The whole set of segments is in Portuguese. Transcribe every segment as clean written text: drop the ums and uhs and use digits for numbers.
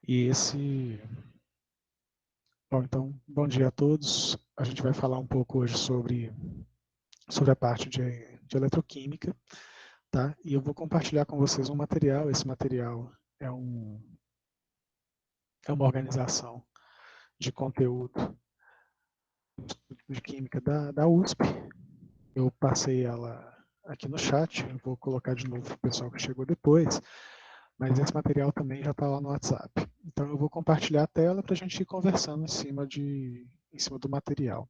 E esse... Bom, então, bom dia a todos. A gente vai falar um pouco hoje sobre a parte de eletroquímica, tá? E eu vou compartilhar com vocês um material. Esse material é uma organização de conteúdo de química da USP. Eu passei ela aqui no chat, eu vou colocar de novo para o pessoal que chegou depois, mas esse material também já está lá no WhatsApp. Então eu vou compartilhar a tela para a gente ir conversando em cima do material.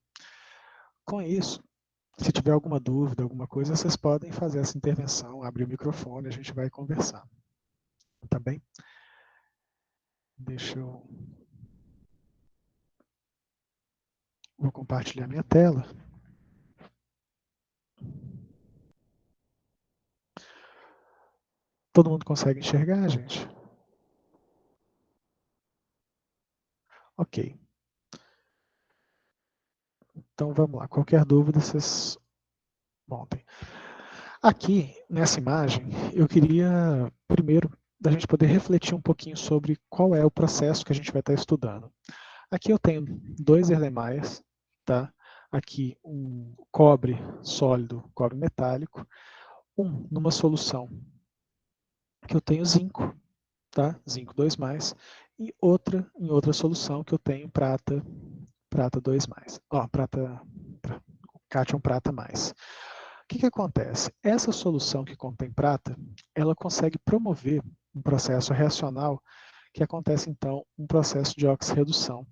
Com isso, se tiver alguma dúvida, alguma coisa, vocês podem fazer essa intervenção, abrir o microfone, a gente vai conversar. Tá bem? Deixa eu... Vou compartilhar minha tela. Todo mundo consegue enxergar, gente? Ok. Então vamos lá. Qualquer dúvida, vocês montem. Aqui, nessa imagem, eu queria, primeiro, da gente poder refletir um pouquinho sobre qual é o processo que a gente vai estar estudando. Aqui eu tenho dois erlenmeyers, tá? Aqui um cobre sólido, cobre metálico, numa solução que eu tenho zinco, tá? Zinco 2+, e em outra solução que eu tenho prata 2+. Cátion prata mais. O que acontece? Essa solução que contém prata, ela consegue promover um processo reacional que acontece, então, um processo de oxirredução,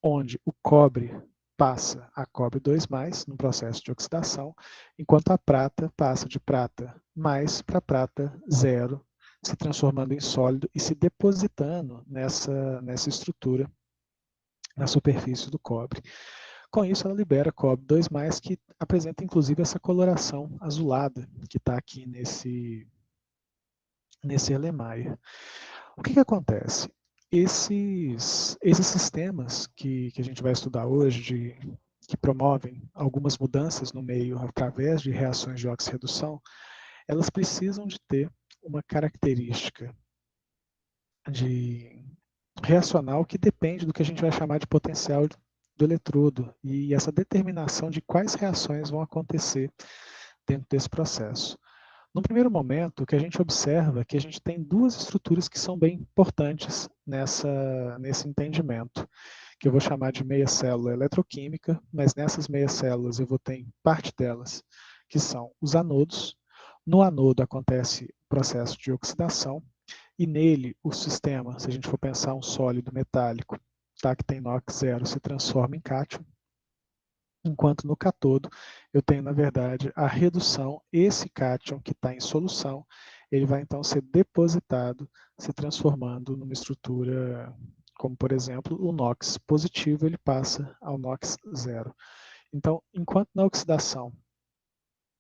onde o cobre passa a cobre 2+, no processo de oxidação, enquanto a prata passa de prata mais para prata 0, se transformando em sólido e se depositando nessa estrutura, na superfície do cobre. Com isso, ela libera cobre 2+, que apresenta inclusive essa coloração azulada que está aqui nesse Erlenmeyer. O que acontece? Esses sistemas que a gente vai estudar hoje, que promovem algumas mudanças no meio através de reações de oxirredução, elas precisam de ter uma característica de reacional que depende do que a gente vai chamar de potencial do eletrodo e essa determinação de quais reações vão acontecer dentro desse processo. No primeiro momento, o que a gente observa é que a gente tem duas estruturas que são bem importantes nesse entendimento, que eu vou chamar de meia célula eletroquímica, mas nessas meias células eu vou ter parte delas que são os anodos. No anodo acontece o processo de oxidação, e nele o sistema, se a gente for pensar um sólido metálico, tá, que tem NOx 0, se transforma em cátion, enquanto no catodo eu tenho, na verdade, a redução, esse cátion que está em solução, ele vai então ser depositado, se transformando numa estrutura, como por exemplo, o NOx positivo, ele passa ao NOx 0. Então, enquanto na oxidação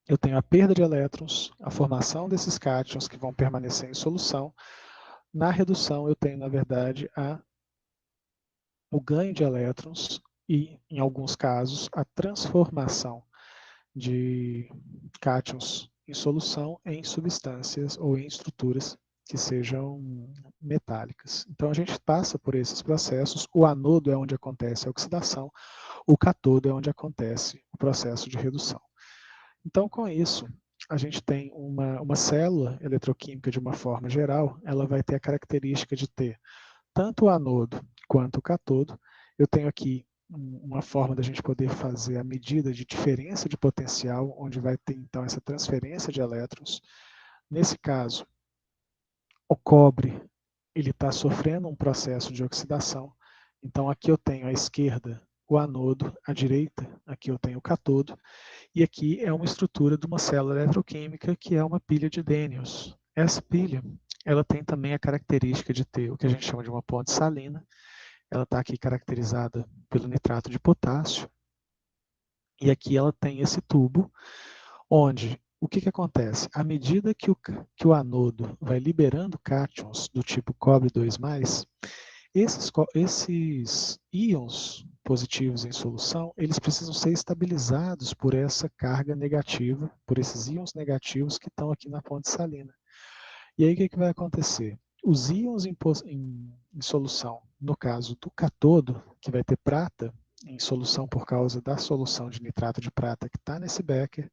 eu tenho a perda de elétrons, a formação desses cátions que vão permanecer em solução, na redução eu tenho, na verdade, o ganho de elétrons e, em alguns casos, a transformação de cátions em solução em substâncias ou em estruturas que sejam metálicas. Então a gente passa por esses processos, o anodo é onde acontece a oxidação, o catodo é onde acontece o processo de redução. Então com isso, a gente tem uma célula eletroquímica de uma forma geral, ela vai ter a característica de ter tanto o anodo quanto o catodo. Eu tenho aqui uma forma da gente poder fazer a medida de diferença de potencial, onde vai ter então essa transferência de elétrons. Nesse caso, o cobre ele está sofrendo um processo de oxidação. Então aqui eu tenho à esquerda o anodo, à direita aqui eu tenho o catodo, e aqui é uma estrutura de uma célula eletroquímica que é uma pilha de Daniels. Essa pilha ela tem também a característica de ter o que a gente chama de uma ponte salina. Ela está aqui caracterizada pelo nitrato de potássio. E aqui ela tem esse tubo, onde o que acontece? À medida que o anodo vai liberando cátions do tipo cobre 2+, esses íons positivos em solução, eles precisam ser estabilizados por essa carga negativa, por esses íons negativos que estão aqui na ponte salina. E aí o que vai acontecer? Os íons em solução, no caso do cátodo, que vai ter prata em solução por causa da solução de nitrato de prata que está nesse becker,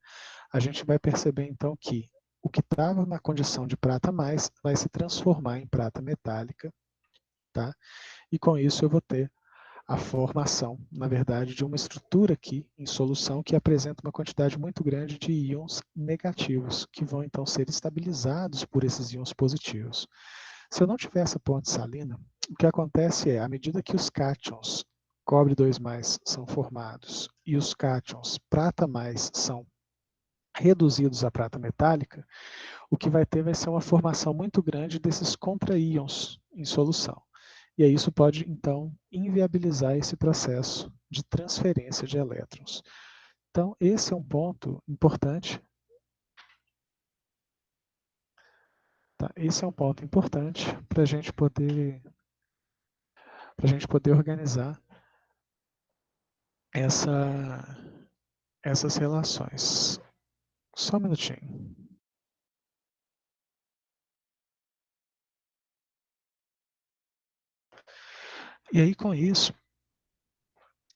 a gente vai perceber então que o que estava na condição de prata mais vai se transformar em prata metálica, tá? E com isso eu vou ter a formação, na verdade, de uma estrutura aqui em solução que apresenta uma quantidade muito grande de íons negativos, que vão então ser estabilizados por esses íons positivos. Se eu não tiver essa ponte salina, o que acontece é, à medida que os cátions cobre 2+, são formados e os cátions prata+, são reduzidos à prata metálica, o que vai ter vai ser uma formação muito grande desses contraíons em solução. E aí isso pode, então, inviabilizar esse processo de transferência de elétrons. Então, esse é um ponto importante. Tá? Esse é um ponto importante para a gente poder organizar essas relações. Só um minutinho. E aí, com isso,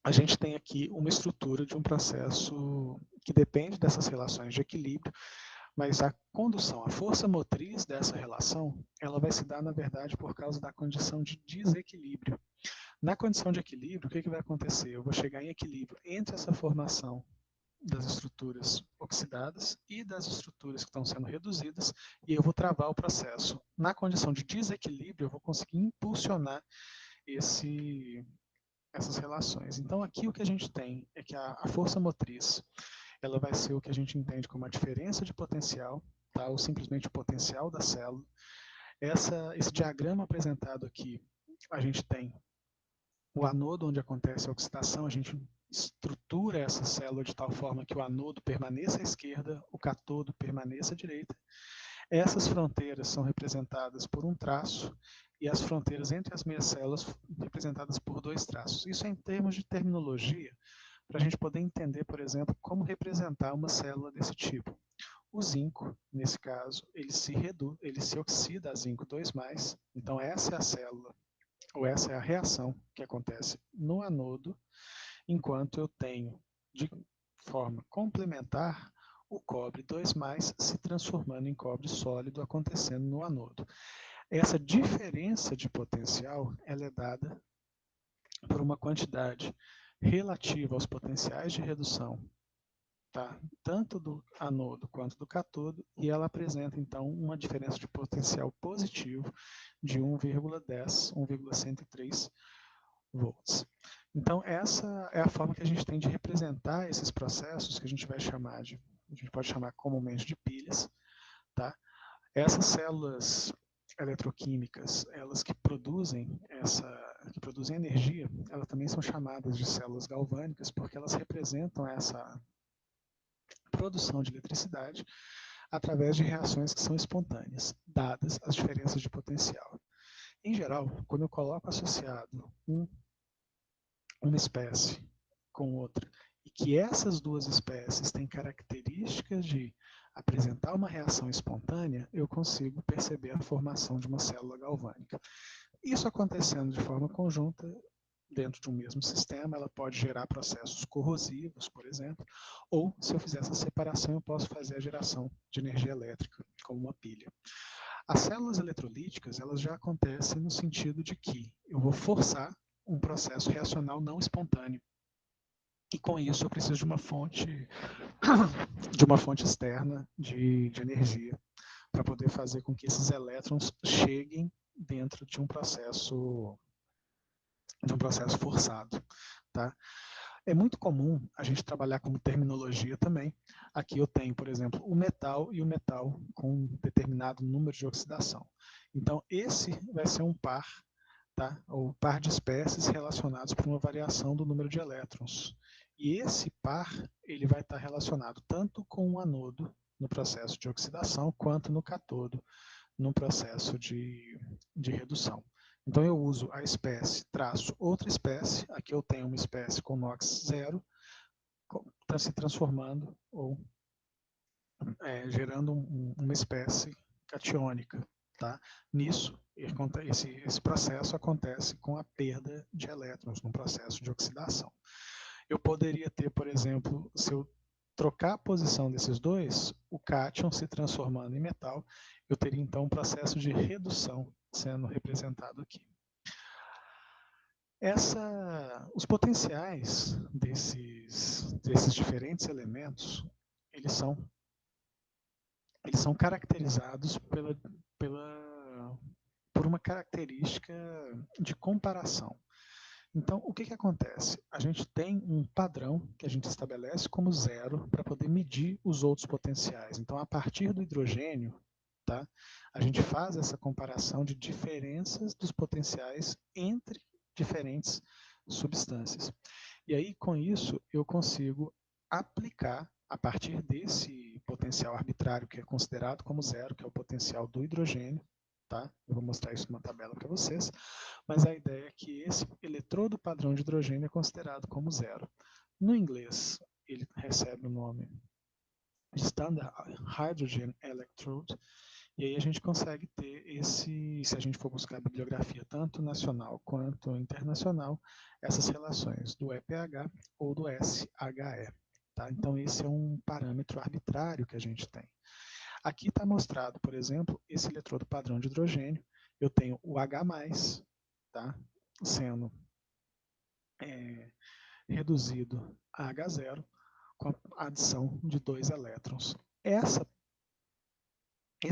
a gente tem aqui uma estrutura de um processo que depende dessas relações de equilíbrio, mas a condução, a força motriz dessa relação, ela vai se dar, na verdade, por causa da condição de desequilíbrio. Na condição de equilíbrio, o que vai acontecer? Eu vou chegar em equilíbrio entre essa formação das estruturas oxidadas e das estruturas que estão sendo reduzidas, e eu vou travar o processo. Na condição de desequilíbrio, eu vou conseguir impulsionar essas relações. Então, aqui o que a gente tem é que a força motriz ela vai ser o que a gente entende como a diferença de potencial, tá? Ou simplesmente o potencial da célula. Esse diagrama apresentado aqui, a gente tem o anodo onde acontece a oxidação, a gente estrutura essa célula de tal forma que o anodo permaneça à esquerda, o cátodo permaneça à direita. Essas fronteiras são representadas por um traço e as fronteiras entre as meias células representadas por 2 traços. Isso é em termos de terminologia, para a gente poder entender, por exemplo, como representar uma célula desse tipo. O zinco, nesse caso, ele se oxida a zinco 2+, então essa é a célula, ou essa é a reação que acontece no anodo, enquanto eu tenho, de forma complementar, o cobre 2+, se transformando em cobre sólido acontecendo no anodo. Essa diferença de potencial ela é dada por uma quantidade relativa aos potenciais de redução, tá? Tanto do anodo quanto do cátodo, e ela apresenta então uma diferença de potencial positivo de 1,10, 1,103 volts. Então essa é a forma que a gente tem de representar esses processos que a gente vai chamar de, a gente pode chamar comumente de pilhas, tá? Essas células eletroquímicas, elas que produzem energia, elas também são chamadas de células galvânicas porque elas representam essa produção de eletricidade através de reações que são espontâneas, dadas as diferenças de potencial. Em geral, quando eu coloco associado uma espécie com outra, e que essas duas espécies têm características de apresentar uma reação espontânea, eu consigo perceber a formação de uma célula galvânica. Isso acontecendo de forma conjunta, dentro de um mesmo sistema, ela pode gerar processos corrosivos, por exemplo, ou, se eu fizer essa separação, eu posso fazer a geração de energia elétrica, como uma pilha. As células eletrolíticas, elas já acontecem no sentido de que eu vou forçar um processo reacional não espontâneo. E com isso eu preciso de uma fonte externa de energia para poder fazer com que esses elétrons cheguem dentro de um processo forçado, tá? É muito comum a gente trabalhar com terminologia também. Aqui eu tenho, por exemplo, o metal e o metal com um determinado número de oxidação. Então, esse vai ser um par, tá? Ou par de espécies relacionados por uma variação do número de elétrons. E esse par, ele vai estar relacionado tanto com o anodo, no processo de oxidação, quanto no cátodo, no processo de redução. Então eu uso a espécie traço outra espécie, aqui eu tenho uma espécie com NOx zero, está se transformando ou gerando uma espécie catiônica. Tá? Nisso esse processo acontece com a perda de elétrons, num processo de oxidação. Eu poderia ter, por exemplo, se eu trocar a posição desses dois, o cátion se transformando em metal, eu teria então um processo de redução sendo representado aqui. Os potenciais desses diferentes elementos, eles são caracterizados por uma característica de comparação. Então, o que acontece? A gente tem um padrão que a gente estabelece como zero para poder medir os outros potenciais. Então, a partir do hidrogênio, tá, a gente faz essa comparação de diferenças dos potenciais entre diferentes substâncias. E aí, com isso, eu consigo aplicar, a partir desse potencial arbitrário que é considerado como zero, que é o potencial do hidrogênio, tá? Eu vou mostrar isso numa tabela para vocês, mas a ideia é que esse eletrodo padrão de hidrogênio é considerado como zero. No inglês, ele recebe o nome de Standard Hydrogen Electrode, e aí a gente consegue ter se a gente for buscar a bibliografia tanto nacional quanto internacional, essas relações do EPH ou do SHE. Tá? Então esse é um parâmetro arbitrário que a gente tem. Aqui está mostrado, por exemplo, esse eletrodo padrão de hidrogênio. Eu tenho o H+, tá? Sendo reduzido a H0 com a adição de 2 elétrons. Esse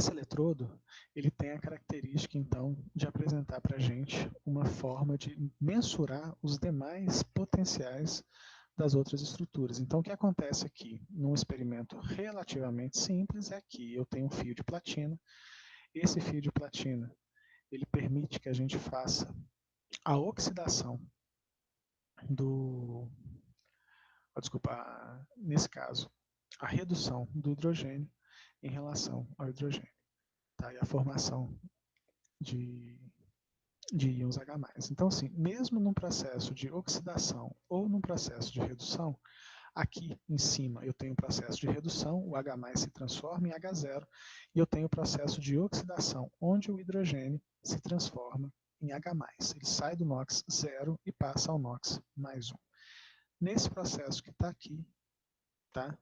eletrodo ele tem a característica, então, de apresentar para a gente uma forma de mensurar os demais potenciais das outras estruturas. Então, o que acontece aqui, num experimento relativamente simples, é que eu tenho um fio de platina. Esse fio de platina ele permite que a gente faça a oxidação nesse caso, a redução do hidrogênio em relação ao hidrogênio, tá? E a formação de íons H+. Então, assim, mesmo num processo de oxidação ou num processo de redução, aqui em cima eu tenho o processo de redução, o H+ se transforma em H0, e eu tenho o processo de oxidação, onde o hidrogênio se transforma em H+. Ele sai do NOx 0 e passa ao NOx +1. Nesse processo que está aqui, tá?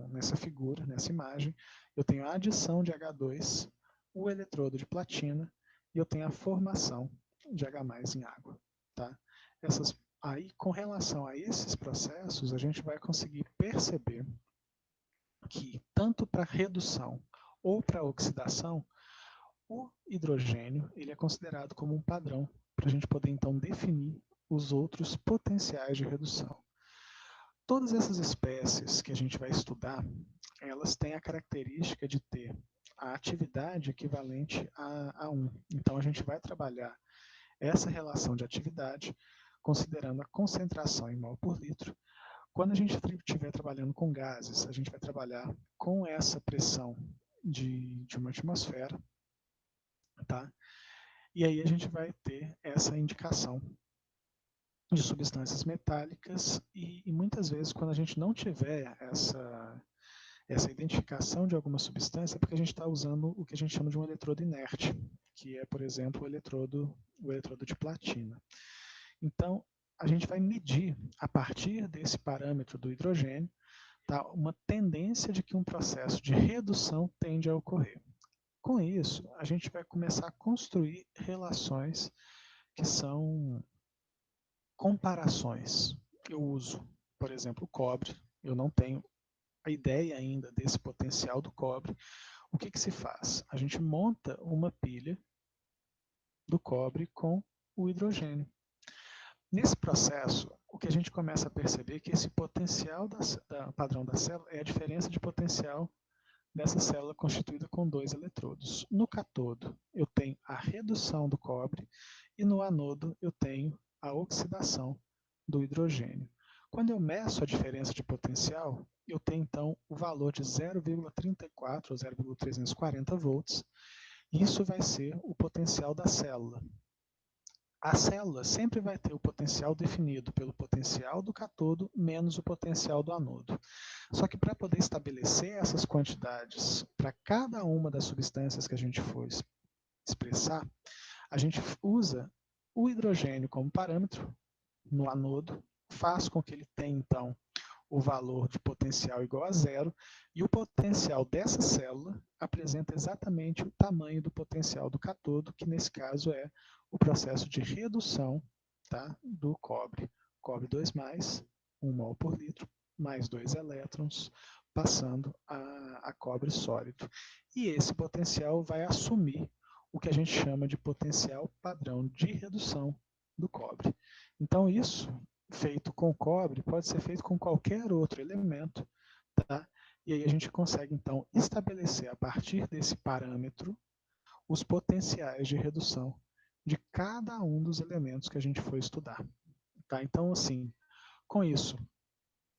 Nessa figura, nessa imagem, eu tenho a adição de H2, o eletrodo de platina, e eu tenho a formação de H+ em água. Tá? Aí, com relação a esses processos, a gente vai conseguir perceber que, tanto para redução ou para oxidação, o hidrogênio ele é considerado como um padrão para a gente poder, então, definir os outros potenciais de redução. Todas essas espécies que a gente vai estudar, elas têm a característica de ter a atividade equivalente a 1. Então, a gente vai trabalhar essa relação de atividade considerando a concentração em mol por litro. Quando a gente estiver trabalhando com gases, a gente vai trabalhar com essa pressão de uma atmosfera, tá? E aí a gente vai ter essa indicação de substâncias metálicas e muitas vezes quando a gente não tiver essa identificação de alguma substância é porque a gente está usando o que a gente chama de um eletrodo inerte, que é, por exemplo, o eletrodo de platina. Então, a gente vai medir, a partir desse parâmetro do hidrogênio, tá, uma tendência de que um processo de redução tende a ocorrer. Com isso, a gente vai começar a construir relações que são comparações. Eu uso, por exemplo, o cobre. Eu não tenho a ideia ainda desse potencial do cobre. O que se faz? A gente monta uma pilha do cobre com o hidrogênio. Nesse processo, o que a gente começa a perceber é que esse potencial padrão da célula é a diferença de potencial dessa célula constituída com 2 eletrodos. No catodo, eu tenho a redução do cobre e no anodo eu tenho a oxidação do hidrogênio. Quando eu meço a diferença de potencial, eu tenho então o valor de 0,34 ou 0,340 volts. Isso vai ser o potencial da célula. A célula sempre vai ter o potencial definido pelo potencial do catodo menos o potencial do anodo. Só que para poder estabelecer essas quantidades para cada uma das substâncias que a gente for expressar, A gente usa o hidrogênio como parâmetro no anodo, faz com que ele tenha, então, o valor de potencial igual a zero, e o potencial dessa célula apresenta exatamente o tamanho do potencial do cátodo, que nesse caso é o processo de redução, tá, do cobre. Cobre 2+, 1 mol por litro, mais 2 elétrons, passando a cobre sólido. E esse potencial vai assumir o que a gente chama de potencial padrão de redução do cobre. Então, isso feito com cobre pode ser feito com qualquer outro elemento, tá? E aí a gente consegue, então, estabelecer a partir desse parâmetro os potenciais de redução de cada um dos elementos que a gente for estudar, tá? Então, assim, com isso,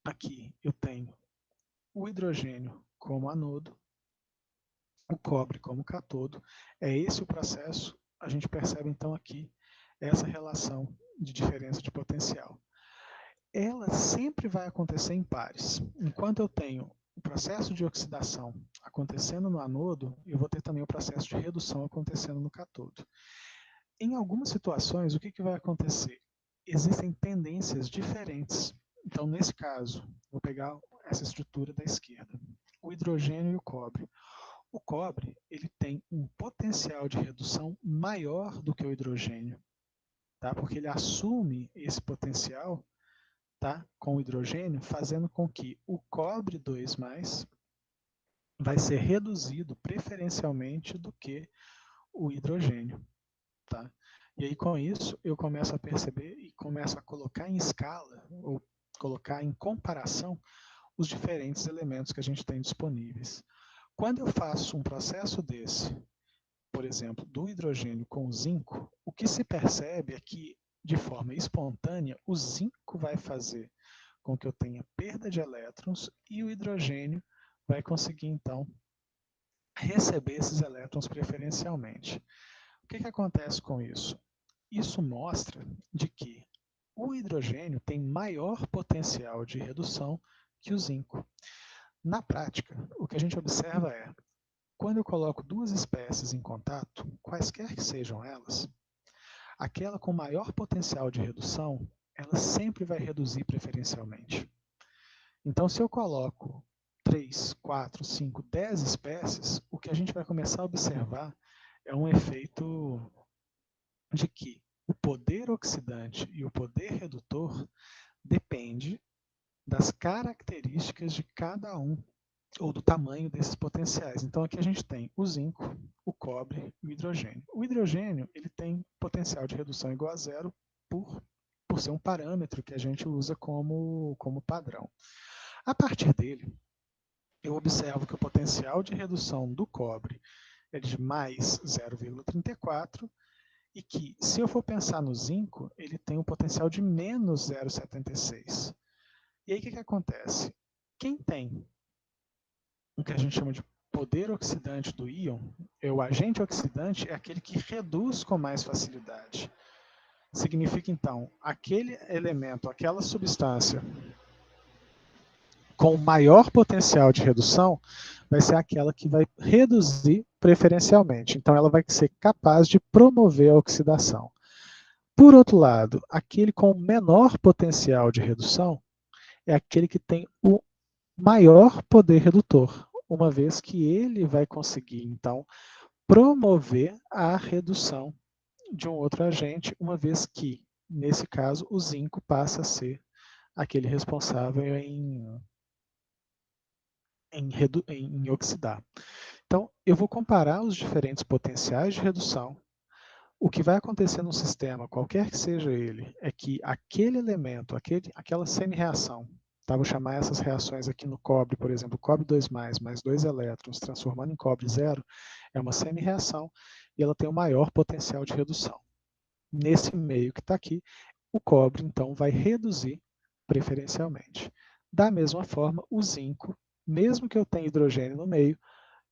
aqui eu tenho o hidrogênio como anodo, o cobre como cátodo. É esse o processo. A gente percebe, então, aqui essa relação de diferença de potencial. Ela sempre vai acontecer em pares. Enquanto eu tenho o processo de oxidação acontecendo no anodo, eu vou ter também o processo de redução acontecendo no cátodo. Em algumas situações, o que vai acontecer? Existem tendências diferentes. Então, nesse caso, vou pegar essa estrutura da esquerda, o hidrogênio e o cobre. O cobre ele tem um potencial de redução maior do que o hidrogênio, tá? Porque ele assume esse potencial, tá, com o hidrogênio, fazendo com que o cobre 2+, vai ser reduzido preferencialmente do que o hidrogênio. Tá? E aí, com isso, eu começo a perceber e começo a colocar em escala, ou colocar em comparação, os diferentes elementos que a gente tem disponíveis. Quando eu faço um processo desse, por exemplo, do hidrogênio com zinco, o que se percebe é que, de forma espontânea, o zinco vai fazer com que eu tenha perda de elétrons e o hidrogênio vai conseguir, então, receber esses elétrons preferencialmente. O que acontece com isso? Isso mostra de que o hidrogênio tem maior potencial de redução que o zinco. Na prática, o que a gente observa é, quando eu coloco duas espécies em contato, quaisquer que sejam elas, aquela com maior potencial de redução, ela sempre vai reduzir preferencialmente. Então, se eu coloco 3, 4, 5, 10 espécies, o que a gente vai começar a observar é um efeito de que o poder oxidante e o poder redutor depende das características de cada um, ou do tamanho desses potenciais. Então aqui a gente tem o zinco, o cobre e o hidrogênio. O hidrogênio ele tem potencial de redução igual a zero por ser um parâmetro que a gente usa como padrão. A partir dele, eu observo que o potencial de redução do cobre é de mais 0,34 e que, se eu for pensar no zinco, ele tem um potencial de menos 0,76. E aí o que acontece? Quem tem o que a gente chama de poder oxidante do íon, o agente oxidante é aquele que reduz com mais facilidade. Significa, então, aquele elemento, aquela substância com maior potencial de redução vai ser aquela que vai reduzir preferencialmente. Então, ela vai ser capaz de promover a oxidação. Por outro lado, aquele com menor potencial de redução é aquele que tem o maior poder redutor, uma vez que ele vai conseguir, então, promover a redução de um outro agente, uma vez que, nesse caso, o zinco passa a ser aquele responsável em oxidar. Então, eu vou comparar os diferentes potenciais de redução. O que vai acontecer no sistema, qualquer que seja ele, é que aquele elemento, aquela semi-reação, tá? Vou chamar essas reações aqui no cobre, por exemplo, cobre 2+, mais 2 elétrons, transformando em cobre 0, é uma semi-reação e ela tem o maior potencial de redução. Nesse meio que está aqui, o cobre, então, vai reduzir preferencialmente. Da mesma forma, o zinco, mesmo que eu tenha hidrogênio no meio,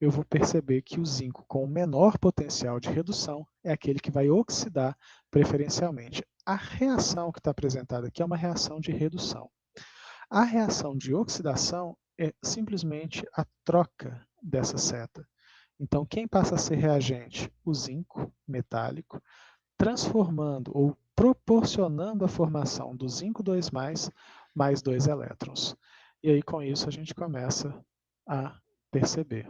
eu vou perceber que o zinco com menor potencial de redução é aquele que vai oxidar preferencialmente. A reação que está apresentada aqui é uma reação de redução. A reação de oxidação é simplesmente a troca dessa seta. Então, quem passa a ser reagente? O zinco metálico transformando ou proporcionando a formação do zinco 2+, mais 2 elétrons. E aí, com isso, a gente começa a perceber.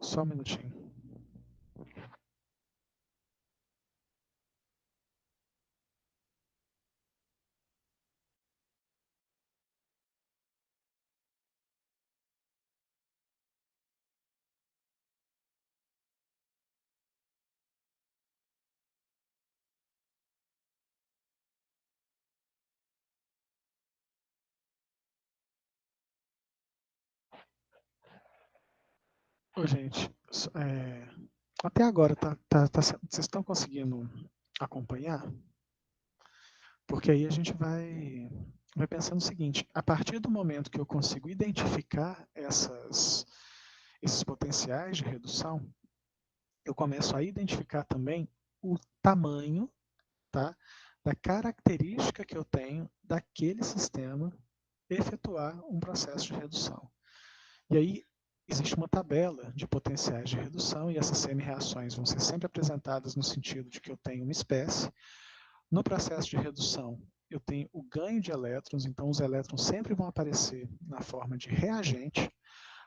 Só um minutinho. Ô, gente, até agora, vocês estão conseguindo acompanhar? Porque aí a gente vai pensando o seguinte, a partir do momento que eu consigo identificar esses potenciais de redução, eu começo a identificar também o tamanho, tá, da característica que eu tenho daquele sistema efetuar um processo de redução. E aí existe uma tabela de potenciais de redução e essas semi-reações vão ser sempre apresentadas no sentido de que eu tenho uma espécie. No processo de redução, eu tenho o ganho de elétrons, então os elétrons sempre vão aparecer na forma de reagente,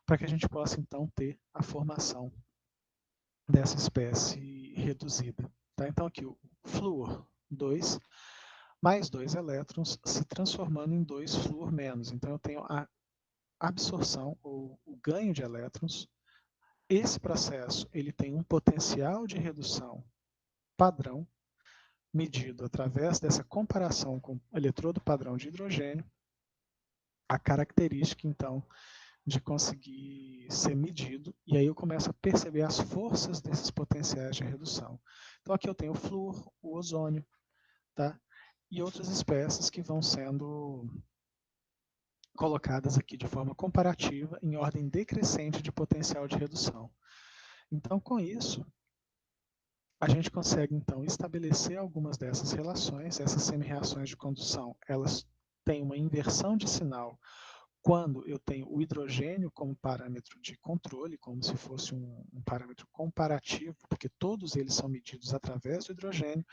para que a gente possa então ter a formação dessa espécie reduzida. Tá? Então aqui o flúor 2 mais 2 elétrons se transformando em 2 flúor menos. Então eu tenho a absorção ou o ganho de elétrons. Esse processo ele tem um potencial de redução padrão, medido através dessa comparação com o eletrodo padrão de hidrogênio, a característica, então, de conseguir ser medido, e aí eu começo a perceber as forças desses potenciais de redução. Então aqui eu tenho o flúor, o ozônio, tá? E outras espécies que vão sendo colocadas aqui de forma comparativa em ordem decrescente de potencial de redução. Então, com isso, a gente consegue, então, estabelecer algumas dessas relações. Essas semi-reações de condução, elas têm uma inversão de sinal quando eu tenho o hidrogênio como parâmetro de controle, como se fosse um parâmetro comparativo, porque todos eles são medidos através do hidrogênio,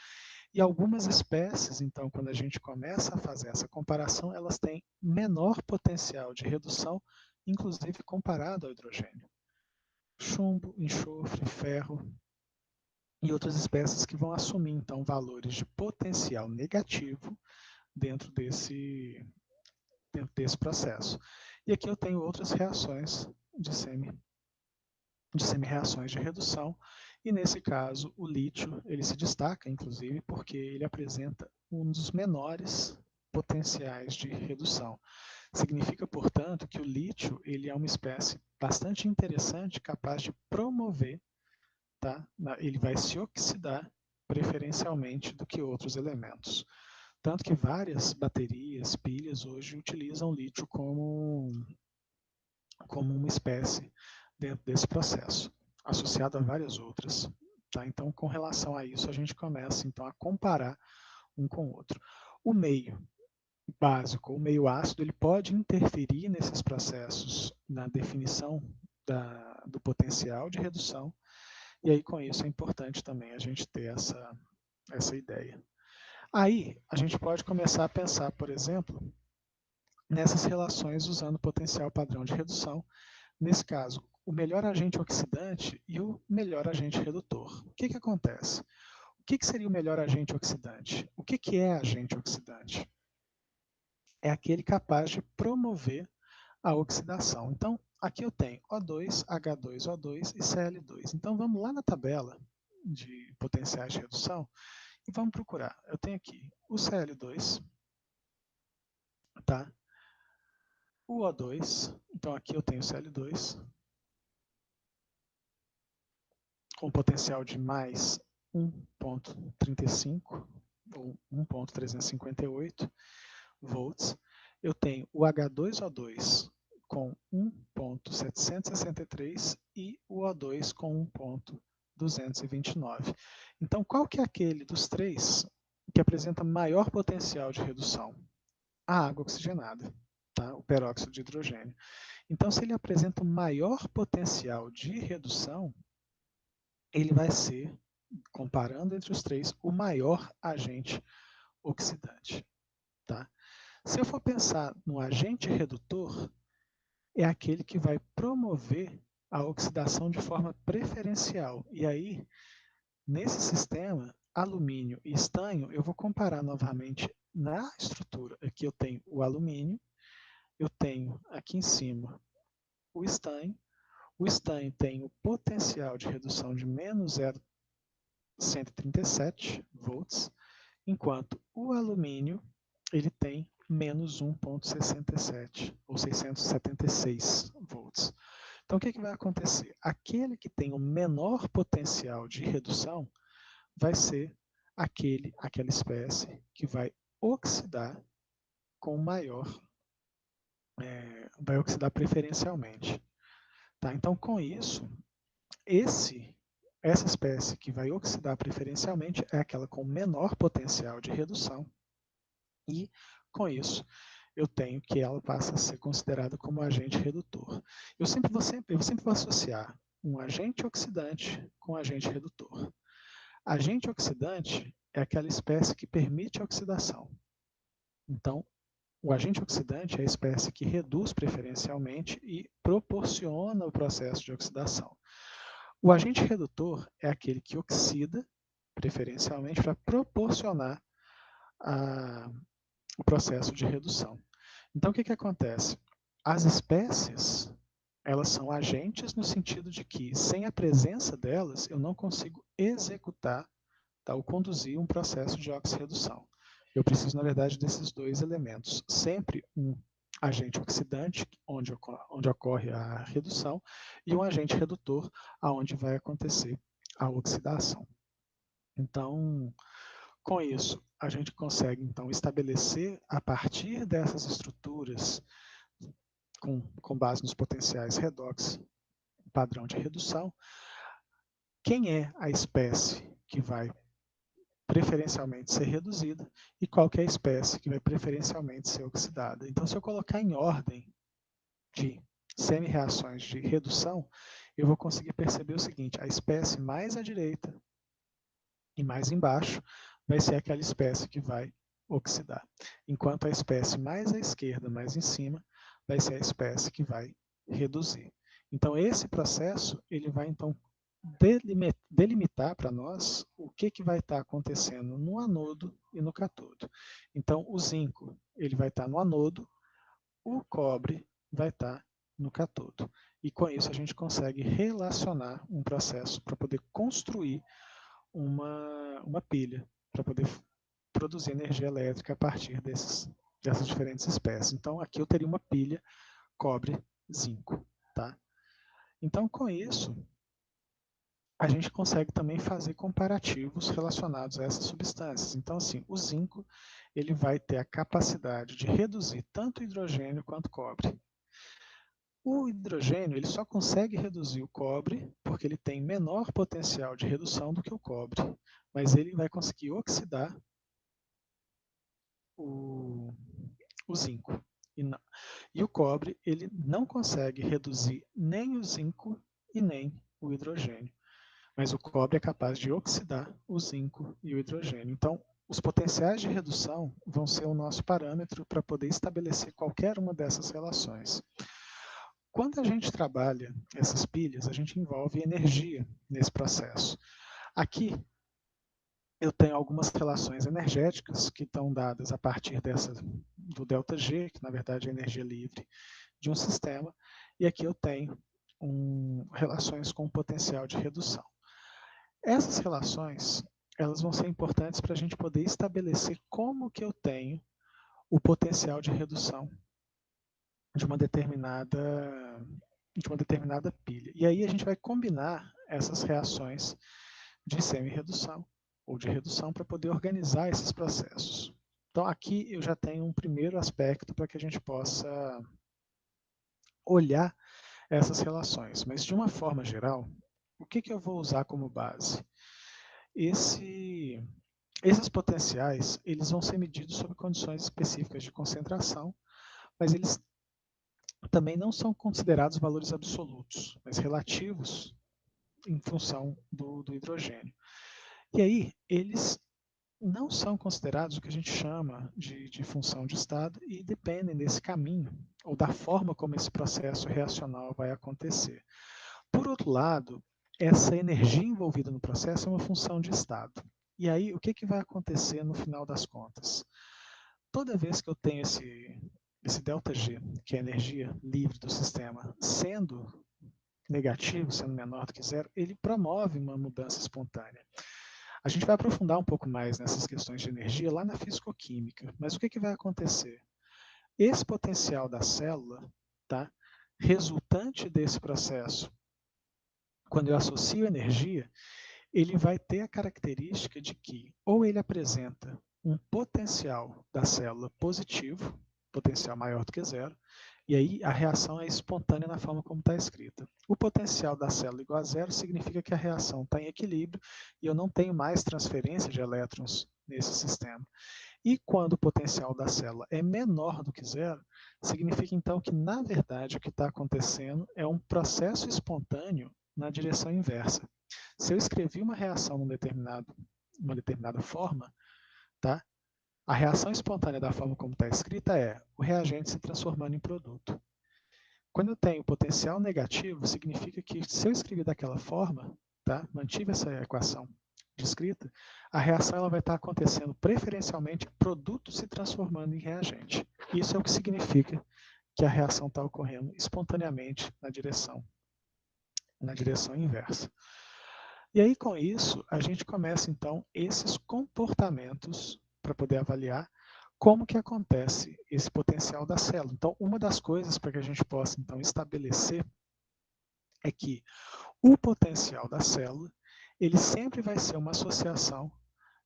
e algumas espécies, então, quando a gente começa a fazer essa comparação, elas têm menor potencial de redução, inclusive comparado ao hidrogênio. Chumbo, enxofre, ferro e outras espécies que vão assumir, então, valores de potencial negativo dentro desse processo. E aqui eu tenho outras reações de semi-reações de redução, e nesse caso o lítio ele se destaca, inclusive, porque ele apresenta um dos menores potenciais de redução. Significa, portanto, que o lítio ele é uma espécie bastante interessante, capaz de promover, tá? Ele vai se oxidar preferencialmente do que outros elementos. Tanto que várias baterias, pilhas, hoje utilizam lítio como uma espécie dentro desse processo, associado a várias outras. Tá? Então, com relação a isso, a gente começa então a comparar um com o outro. O meio básico, o meio ácido, ele pode interferir nesses processos na definição do potencial de redução, e aí com isso é importante também a gente ter essa ideia. Aí, a gente pode começar a pensar, por exemplo, nessas relações usando o potencial padrão de redução, nesse caso, o melhor agente oxidante e o melhor agente redutor. O que acontece? O que seria o melhor agente oxidante? O que é agente oxidante? É aquele capaz de promover a oxidação. Então, aqui eu tenho O2, H2O2 e Cl2. Então, vamos lá na tabela de potenciais de redução e vamos procurar. Eu tenho aqui o Cl2, tá? O O2, então aqui eu tenho o Cl2, com potencial de mais 1,35 ou 1,358 volts. Eu tenho o H2O2 com 1,763 e o O2 com 1,229. Então, qual que é aquele dos três que apresenta maior potencial de redução? a água oxigenada, tá? O peróxido de hidrogênio. Então, se ele apresenta um maior potencial de redução, ele vai ser, comparando entre os três, o maior agente oxidante. Tá? Se eu for pensar no agente redutor, é aquele que vai promover a oxidação de forma preferencial. E aí, nesse sistema, alumínio e estanho, eu vou comparar novamente na estrutura. Aqui eu tenho o alumínio, eu tenho aqui em cima o estanho. O estanho tem o potencial de redução de menos 0,137 volts, enquanto o alumínio ele tem menos 1,67 ou 676 volts. Então, o que vai acontecer? Aquele que tem o menor potencial de redução vai ser aquela espécie que vai oxidar com maior, vai oxidar preferencialmente. Tá? Então, com isso, essa espécie que vai oxidar preferencialmente é aquela com menor potencial de redução e, com isso, eu tenho que ela passa a ser considerada como agente redutor. Eu sempre vou associar um agente oxidante com agente redutor. Agente oxidante é aquela espécie que permite a oxidação. Então, o agente oxidante é a espécie que reduz preferencialmente e proporciona o processo de oxidação. O agente redutor é aquele que oxida preferencialmente para proporcionar o processo de redução. Então, o que acontece? As espécies, elas são agentes no sentido de que, sem a presença delas, eu não consigo executar, tá, ou conduzir um processo de oxirredução. Eu preciso, na verdade, desses dois elementos. Sempre um agente oxidante, onde ocorre a redução, e um agente redutor, onde vai acontecer a oxidação. Então, com isso, a gente consegue, então, estabelecer, a partir dessas estruturas, com base nos potenciais redox, padrão de redução, quem é a espécie que vai preferencialmente ser reduzida e qual que é a espécie que vai preferencialmente ser oxidada. Então, se eu colocar em ordem de semi-reações de redução, eu vou conseguir perceber o seguinte: a espécie mais à direita e mais embaixo vai ser aquela espécie que vai oxidar, enquanto a espécie mais à esquerda, mais em cima, vai ser a espécie que vai reduzir. Então, esse processo ele vai, então, delimitar para nós o que vai estar acontecendo no anodo e no catodo. Então, o zinco ele vai estar no anodo, o cobre vai estar no catodo. E com isso a gente consegue relacionar um processo para poder construir uma pilha, para poder produzir energia elétrica a partir dessas diferentes espécies. Então, aqui eu teria uma pilha cobre-zinco. Tá? Então, com isso, a gente consegue também fazer comparativos relacionados a essas substâncias. Então, assim, o zinco ele vai ter a capacidade de reduzir tanto hidrogênio quanto cobre. O hidrogênio ele só consegue reduzir o cobre porque ele tem menor potencial de redução do que o cobre, mas ele vai conseguir oxidar o zinco. E o cobre ele não consegue reduzir nem o zinco e nem o hidrogênio. Mas o cobre é capaz de oxidar o zinco e o hidrogênio. Então, os potenciais de redução vão ser o nosso parâmetro para poder estabelecer qualquer uma dessas relações. Quando a gente trabalha essas pilhas, a gente envolve energia nesse processo. Aqui, eu tenho algumas relações energéticas que estão dadas a partir do ΔG, que na verdade é energia livre de um sistema, e aqui eu tenho relações com potencial de redução. Essas relações elas vão ser importantes para a gente poder estabelecer como que eu tenho o potencial de redução de uma determinada pilha. E aí a gente vai combinar essas reações de semi-redução ou de redução para poder organizar esses processos. Então aqui eu já tenho um primeiro aspecto para que a gente possa olhar essas relações. Mas de uma forma geral, o que eu vou usar como base? Esses potenciais, eles vão ser medidos sob condições específicas de concentração, mas eles também não são considerados valores absolutos, mas relativos em função do hidrogênio. E aí, eles não são considerados o que a gente chama de função de estado e dependem desse caminho, ou da forma como esse processo reacional vai acontecer. Por outro lado, essa energia envolvida no processo é uma função de estado. E aí, o que vai acontecer no final das contas? Toda vez que eu tenho esse ΔG, que é a energia livre do sistema, sendo negativo, sendo menor do que zero, ele promove uma mudança espontânea. A gente vai aprofundar um pouco mais nessas questões de energia lá na fisicoquímica, mas o que vai acontecer? Esse potencial da célula, tá, resultante desse processo, quando eu associo energia, ele vai ter a característica de que ou ele apresenta um potencial da célula positivo, potencial maior do que zero, e aí a reação é espontânea na forma como está escrita. O potencial da célula igual a zero significa que a reação está em equilíbrio e eu não tenho mais transferência de elétrons nesse sistema. E quando o potencial da célula é menor do que zero, significa então que, na verdade, o que está acontecendo é um processo espontâneo na direção inversa. Se eu escrevi uma reação uma determinada forma, tá? A reação espontânea da forma como está escrita é o reagente se transformando em produto. Quando eu tenho potencial negativo, significa que se eu escrever daquela forma, tá? Mantive essa equação descrita, a reação ela vai estar acontecendo preferencialmente produto se transformando em reagente. Isso é o que significa que a reação está ocorrendo espontaneamente na direção inversa. E aí, com isso, a gente começa, então, esses comportamentos para poder avaliar como que acontece esse potencial da célula. Então, uma das coisas para que a gente possa, então, estabelecer é que o potencial da célula, ele sempre vai ser uma associação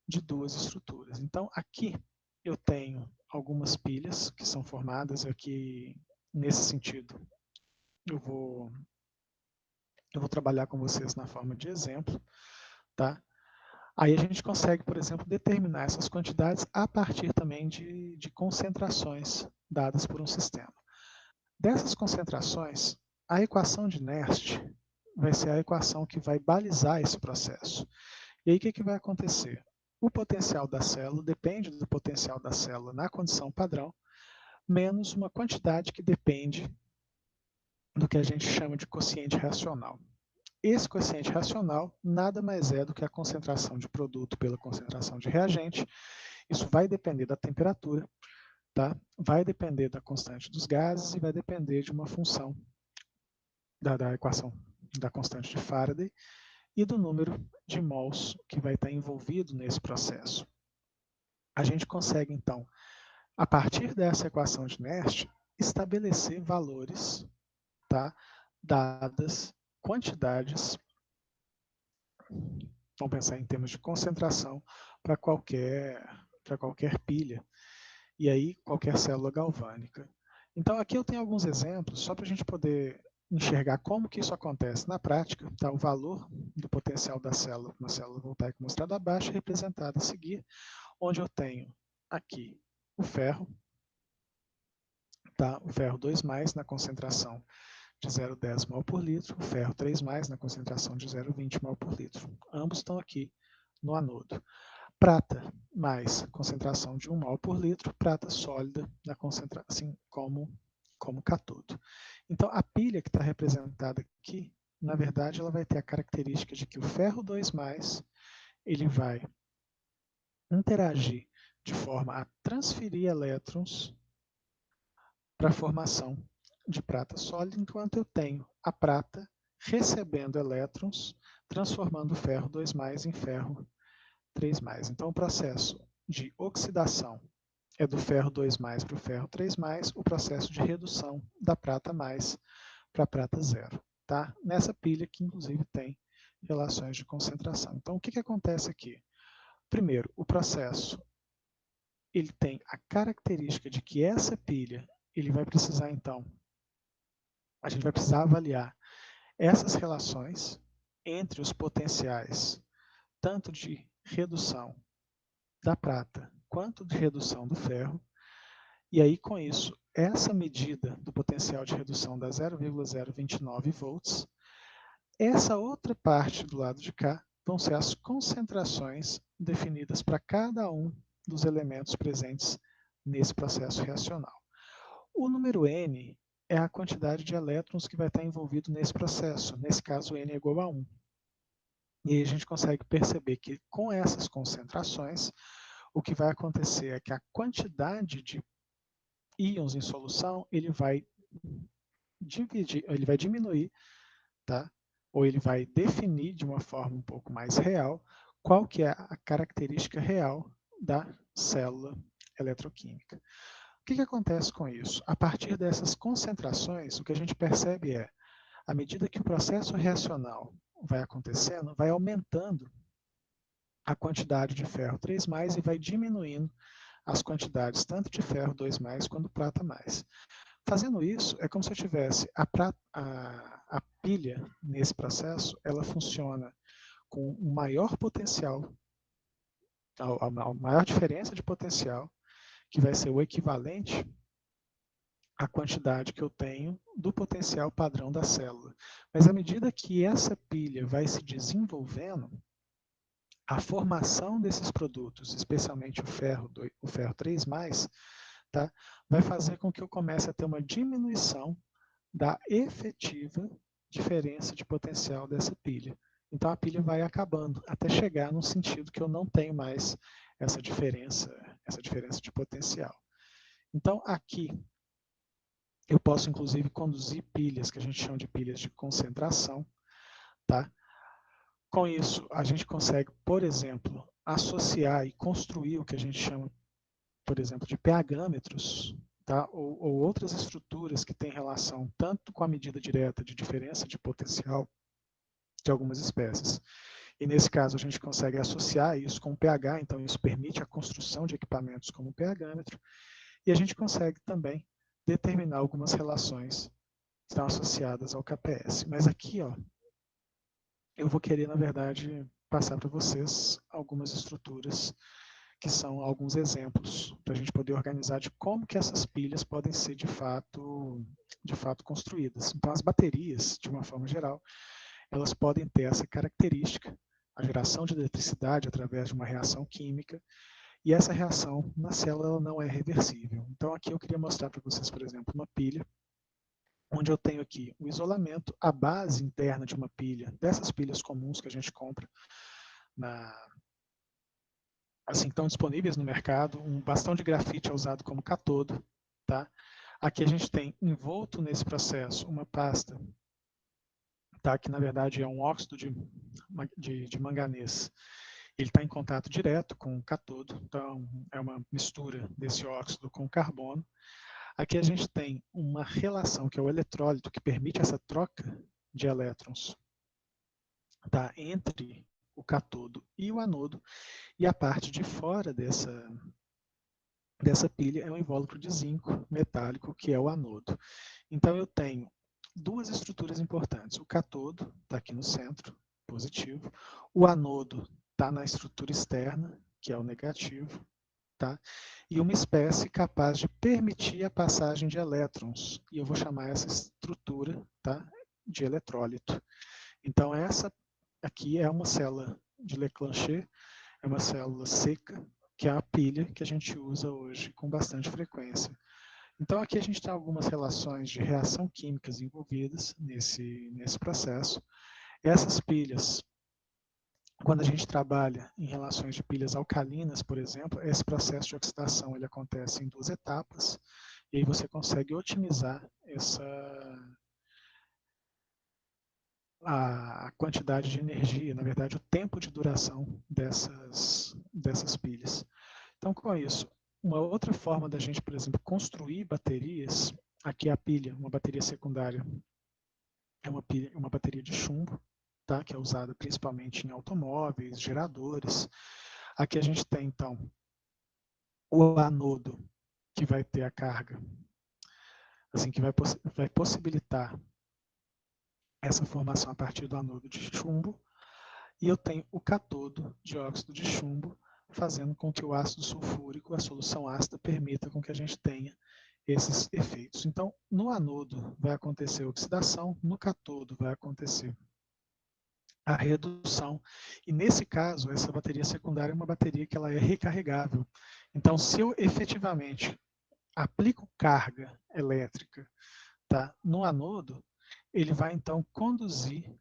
de duas estruturas. Então, aqui eu tenho algumas pilhas que são formadas aqui nesse sentido. Eu vou trabalhar com vocês na forma de exemplo, tá? Aí a gente consegue, por exemplo, determinar essas quantidades a partir também de concentrações dadas por um sistema. Dessas concentrações, a equação de Nernst vai ser a equação que vai balizar esse processo. E aí o que vai acontecer? O potencial da célula depende do potencial da célula na condição padrão, menos uma quantidade que depende do que a gente chama de quociente racional. Esse quociente racional nada mais é do que a concentração de produto pela concentração de reagente. Isso vai depender da temperatura, tá? Vai depender da constante dos gases e vai depender de uma função da equação da constante de Faraday e do número de mols que vai estar envolvido nesse processo. A gente consegue, então, a partir dessa equação de Nernst, estabelecer valores, tá? Dadas quantidades, vamos pensar em termos de concentração para qualquer pilha, e aí qualquer célula galvânica. Então aqui eu tenho alguns exemplos, só para a gente poder enxergar como que isso acontece na prática. Tá? O valor do potencial da célula, uma célula voltaica mostrado abaixo, representado a seguir, onde eu tenho aqui o ferro, tá? O ferro 2+, na concentração de 0,10 mol por litro, o ferro 3+, na concentração de 0,20 mol por litro. Ambos estão aqui no anodo. Prata, mais concentração de 1 mol por litro, prata sólida, na concentração, assim como catodo. Então, a pilha que está representada aqui, na verdade, ela vai ter a característica de que o ferro 2+, ele vai interagir de forma a transferir elétrons para a formação de prata sólida, enquanto eu tenho a prata recebendo elétrons, transformando o ferro 2+ em ferro 3+. Então, o processo de oxidação é do ferro 2+ para o ferro 3+, o processo de redução da prata mais para a prata zero. Tá? Nessa pilha que, inclusive, tem relações de concentração. Então, o que acontece aqui? Primeiro, o processo ele tem a característica de que essa pilha, ele vai precisar, então, a gente vai precisar avaliar essas relações entre os potenciais, tanto de redução da prata quanto de redução do ferro, e aí com isso, essa medida do potencial de redução dá 0,029 volts, essa outra parte do lado de cá vão ser as concentrações definidas para cada um dos elementos presentes nesse processo reacional. O número N é a quantidade de elétrons que vai estar envolvido nesse processo, nesse caso N é igual a 1. E aí a gente consegue perceber que com essas concentrações, o que vai acontecer é que a quantidade de íons em solução, ele vai diminuir, tá? Ou ele vai definir de uma forma um pouco mais real qual que é a característica real da célula eletroquímica. O que acontece com isso? A partir dessas concentrações, o que a gente percebe é, à medida que o processo reacional vai acontecendo, vai aumentando a quantidade de ferro 3+, e vai diminuindo as quantidades tanto de ferro 2+, quanto prata mais. Fazendo isso, é como se eu tivesse a pilha nesse processo, ela funciona com um maior potencial, a maior diferença de potencial, que vai ser o equivalente à quantidade que eu tenho do potencial padrão da célula. Mas à medida que essa pilha vai se desenvolvendo, a formação desses produtos, especialmente o ferro 3+, tá, vai fazer com que eu comece a ter uma diminuição da efetiva diferença de potencial dessa pilha. Então a pilha vai acabando, até chegar no sentido que eu não tenho mais essa diferença de potencial. Então aqui eu posso inclusive conduzir pilhas, que a gente chama de pilhas de concentração, tá? Com isso, a gente consegue, por exemplo, associar e construir o que a gente chama, por exemplo, de pHmetros, tá? ou outras estruturas que têm relação tanto com a medida direta de diferença de potencial de algumas espécies. E nesse caso, a gente consegue associar isso com o pH, então isso permite a construção de equipamentos como o pHmetro, e a gente consegue também determinar algumas relações que estão associadas ao KPS. Mas aqui, ó, eu vou querer, na verdade, passar para vocês algumas estruturas que são alguns exemplos para a gente poder organizar de como que essas pilhas podem ser de fato construídas. Então, as baterias, de uma forma geral, elas podem ter essa característica, a geração de eletricidade através de uma reação química, e essa reação na célula ela não é reversível. Então, aqui eu queria mostrar para vocês, por exemplo, uma pilha onde eu tenho aqui o isolamento, a base interna de uma pilha, dessas pilhas comuns que a gente compra, assim, estão disponíveis no mercado. Um bastão de grafite é usado como catodo. Tá? Aqui a gente tem envolto nesse processo uma pasta, tá? Que na verdade é um óxido de manganês. Ele está em contato direto com o catodo, então é uma mistura desse óxido com carbono. Aqui a gente tem uma relação, que é o eletrólito, que permite essa troca de elétrons, tá, entre o catodo e o anodo, e a parte de fora dessa pilha é um invólucro de zinco metálico, que é o anodo. Então eu tenho duas estruturas importantes. O catodo está aqui no centro, positivo. O anodo está na estrutura externa, que é o negativo. Tá? E uma espécie capaz de permitir a passagem de elétrons. E eu vou chamar essa estrutura, tá, de eletrólito. Então, essa aqui é uma célula de Leclanché, é uma célula seca, que é a pilha que a gente usa hoje com bastante frequência. Então, aqui a gente tem algumas relações de reação químicas envolvidas nesse processo. Essas pilhas, quando a gente trabalha em relações de pilhas alcalinas, por exemplo, esse processo de oxidação ele acontece em 2 etapas, e aí você consegue otimizar a quantidade de energia, na verdade, o tempo de duração dessas pilhas. Então, com isso, uma outra forma da gente, por exemplo, construir baterias, aqui a pilha, uma bateria secundária, é uma bateria de chumbo, tá? Que é usada principalmente em automóveis, geradores. Aqui a gente tem, então, o anodo, que vai ter a carga, assim, que vai possibilitar essa formação a partir do anodo de chumbo, e eu tenho o catodo de óxido de chumbo, fazendo com que o ácido sulfúrico, a solução ácida, permita com que a gente tenha esses efeitos. Então, no anodo vai acontecer oxidação, no catodo vai acontecer a redução. E nesse caso, essa bateria secundária é uma bateria que ela é recarregável. Então, se eu efetivamente aplico carga elétrica, tá, no anodo, ele vai então conduzir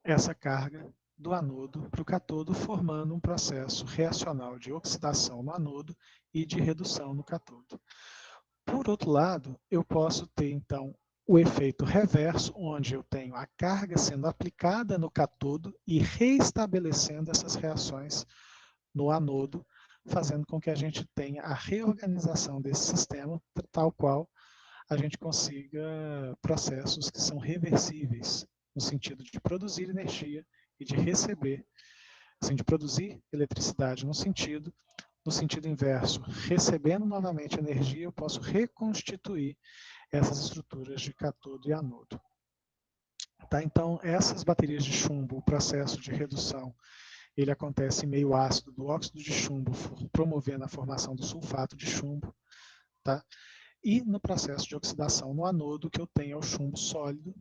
essa carga do anodo para o catodo, formando um processo reacional de oxidação no anodo e de redução no catodo. Por outro lado, eu posso ter então o efeito reverso, onde eu tenho a carga sendo aplicada no catodo e reestabelecendo essas reações no anodo, fazendo com que a gente tenha a reorganização desse sistema, tal qual a gente consiga processos que são reversíveis, no sentido de produzir energia e de receber, assim, de produzir eletricidade no sentido inverso, recebendo novamente energia, eu posso reconstituir essas estruturas de catodo e anodo. Tá? Então, essas baterias de chumbo, o processo de redução, ele acontece em meio ácido do óxido de chumbo, promovendo a formação do sulfato de chumbo. Tá? E no processo de oxidação no anodo, que eu tenho é o chumbo sólido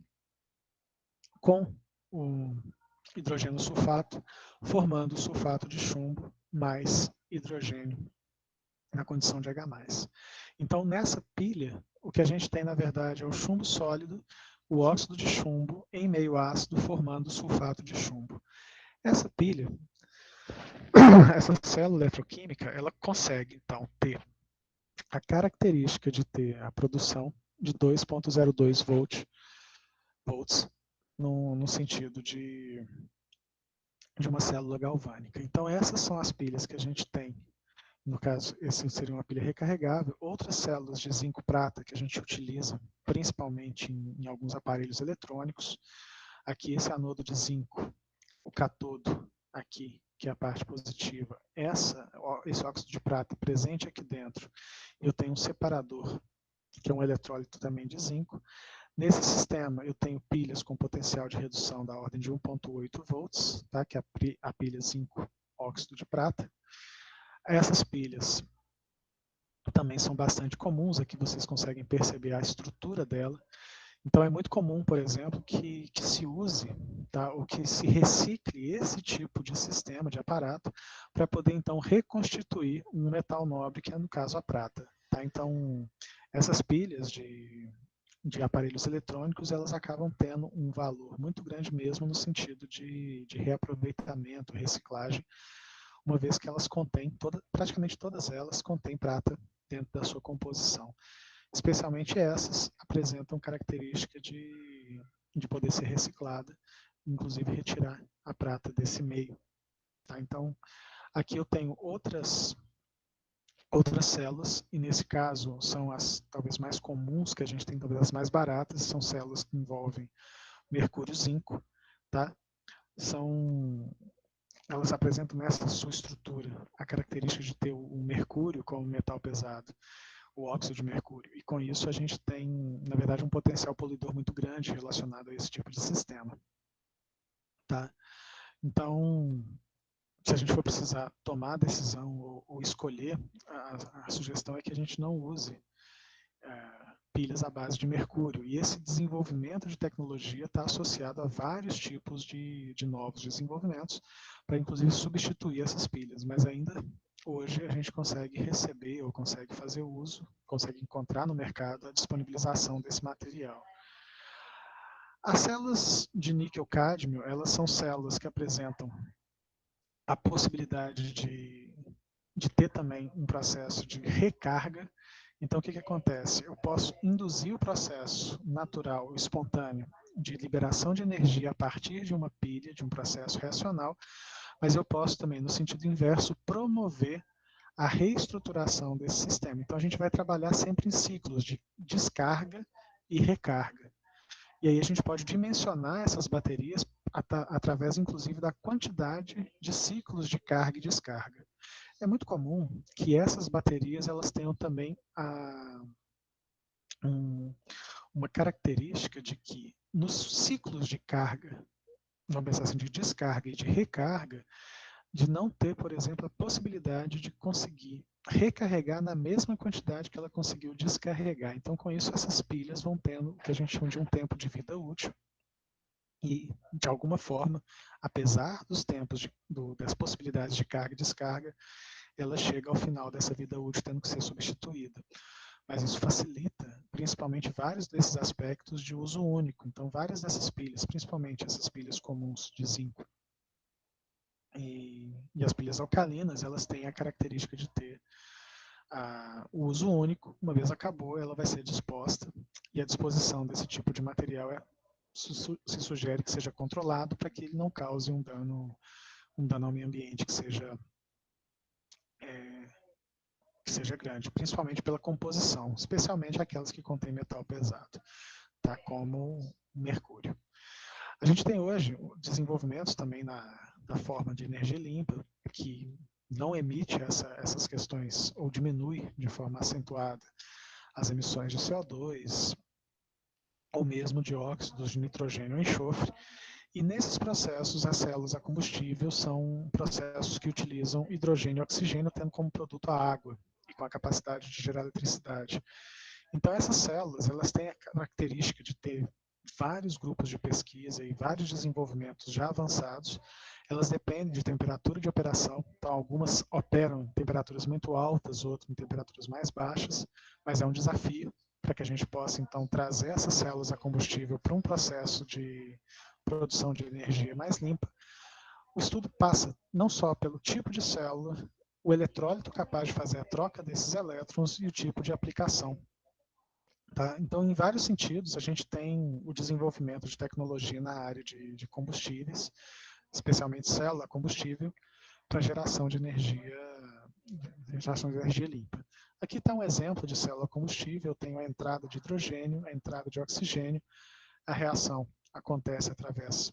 com o hidrogênio sulfato, formando o sulfato de chumbo mais hidrogênio na condição de H+. Então, nessa pilha, o que a gente tem, na verdade, é o chumbo sólido, o óxido de chumbo em meio ácido, formando o sulfato de chumbo. Essa pilha, essa célula eletroquímica, ela consegue, então, ter a característica de ter a produção de 2,02 volts no sentido de uma célula galvânica. Então, essas são as pilhas que a gente tem. No caso, esse seria uma pilha recarregável. Outras células de zinco-prata que a gente utiliza, principalmente em alguns aparelhos eletrônicos. Aqui, esse anodo de zinco, o catodo aqui, que é a parte positiva. Esse óxido de prata presente aqui dentro. Eu tenho um separador, que é um eletrólito também de zinco. Nesse sistema, eu tenho pilhas com potencial de redução da ordem de 1,8 volts, tá? Que é a pilha zinco óxido de prata. Essas pilhas também são bastante comuns, aqui vocês conseguem perceber a estrutura dela. Então é muito comum, por exemplo, que se use, tá, ou que se recicle esse tipo de sistema, de aparato, para poder então reconstituir um metal nobre, que é no caso a prata. Tá? Então essas pilhas de aparelhos eletrônicos, elas acabam tendo um valor muito grande mesmo no sentido de reaproveitamento, reciclagem, uma vez que elas contêm, praticamente todas elas contêm prata dentro da sua composição. Especialmente essas apresentam característica de poder ser reciclada, inclusive retirar a prata desse meio. Tá? Então, aqui eu tenho outras células, e nesse caso são as talvez mais comuns, que a gente tem talvez as mais baratas, são células que envolvem mercúrio e zinco. Tá? Elas apresentam nessa sua estrutura a característica de ter o mercúrio como metal pesado, o óxido de mercúrio. E com isso a gente tem, na verdade, um potencial poluidor muito grande relacionado a esse tipo de sistema. Tá? Então, se a gente for precisar tomar a decisão ou escolher, a sugestão é que a gente não use pilhas à base de mercúrio. E esse desenvolvimento de tecnologia está associado a vários tipos de novos desenvolvimentos, para inclusive substituir essas pilhas. Mas ainda hoje a gente consegue receber ou consegue fazer uso, consegue encontrar no mercado a disponibilização desse material. As células de níquel-cádmio, elas são células que apresentam a possibilidade de ter também um processo de recarga. Então, o que acontece? Eu posso induzir o processo natural, espontâneo, de liberação de energia a partir de uma pilha, de um processo reacional, mas eu posso também, no sentido inverso, promover a reestruturação desse sistema. Então, a gente vai trabalhar sempre em ciclos de descarga e recarga. E aí a gente pode dimensionar essas baterias através, inclusive, da quantidade de ciclos de carga e descarga. É muito comum que essas baterias elas tenham também uma característica de que nos ciclos de carga, vamos pensar assim, de descarga e de recarga, de não ter, por exemplo, a possibilidade de conseguir recarregar na mesma quantidade que ela conseguiu descarregar. Então, com isso, essas pilhas vão tendo o que a gente chama de um tempo de vida útil e, de alguma forma, apesar dos tempos, das possibilidades de carga e descarga, ela chega ao final dessa vida útil tendo que ser substituída. Mas isso facilita, principalmente, vários desses aspectos de uso único. Então, várias dessas pilhas, principalmente essas pilhas comuns de zinco e as pilhas alcalinas, elas têm a característica de ter o uso único. Uma vez acabou, ela vai ser disposta, e a disposição desse tipo de material se sugere que seja controlado para que ele não cause um dano ao meio ambiente que seja grande, principalmente pela composição, especialmente aquelas que contêm metal pesado, tá? Como o mercúrio. A gente tem hoje desenvolvimentos também na forma de energia limpa, que não emite essas questões, ou diminui de forma acentuada as emissões de CO2, ou mesmo de óxidos de nitrogênio ou enxofre. E nesses processos, as células a combustível são processos que utilizam hidrogênio e oxigênio, tendo como produto a água, e com a capacidade de gerar eletricidade. Então, essas células, elas têm a característica de ter vários grupos de pesquisa e vários desenvolvimentos já avançados. Elas dependem de temperatura de operação, então algumas operam em temperaturas muito altas, outras em temperaturas mais baixas, mas é um desafio para que a gente possa, então, trazer essas células a combustível para um processo de produção de energia mais limpa. O estudo passa não só pelo tipo de célula, o eletrólito capaz de fazer a troca desses elétrons e o tipo de aplicação. Tá? Então, em vários sentidos, a gente tem o desenvolvimento de tecnologia na área de combustíveis, especialmente célula combustível, para geração de energia limpa. Aqui está um exemplo de célula combustível, eu tenho a entrada de hidrogênio, a entrada de oxigênio, a reação acontece através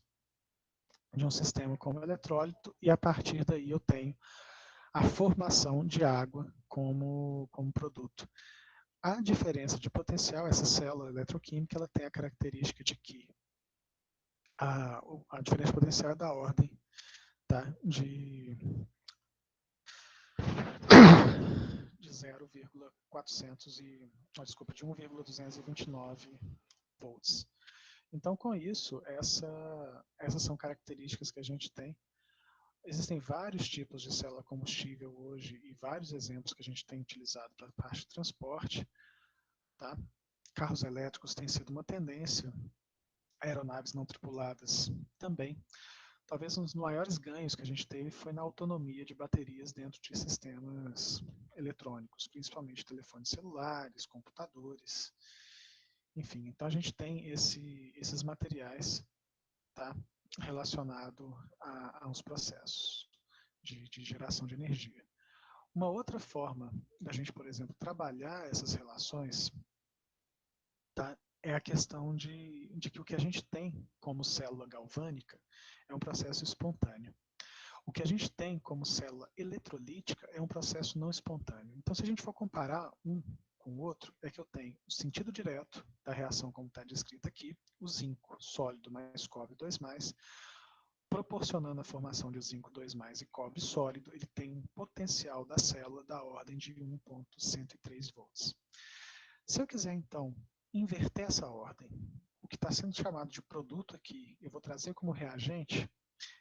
de um sistema como eletrólito, e a partir daí eu tenho a formação de água como produto. A diferença de potencial, essa célula eletroquímica, ela tem a característica de que a diferença de potencial é da ordem, tá, de 1,229 volts. Então, com isso, essas são características que a gente tem. Existem vários tipos de célula combustível hoje e vários exemplos que a gente tem utilizado para a parte de transporte. Tá? Carros elétricos têm sido uma tendência, aeronaves não tripuladas também. Talvez um dos maiores ganhos que a gente teve foi na autonomia de baterias dentro de sistemas eletrônicos, principalmente telefones celulares, computadores, enfim. Então a gente tem esses materiais, tá, relacionado a uns processos de geração de energia. Uma outra forma da gente, por exemplo, trabalhar essas relações, tá, é a questão de que o que a gente tem como célula galvânica é um processo espontâneo. O que a gente tem como célula eletrolítica é um processo não espontâneo. Então, se a gente for comparar um com o outro, é que eu tenho o sentido direto da reação como está descrita aqui, o zinco sólido mais cobre 2+, proporcionando a formação de zinco 2+, e cobre sólido, ele tem um potencial da célula da ordem de 1,103 volts. Se eu quiser, então, inverter essa ordem, o que está sendo chamado de produto aqui, eu vou trazer como reagente,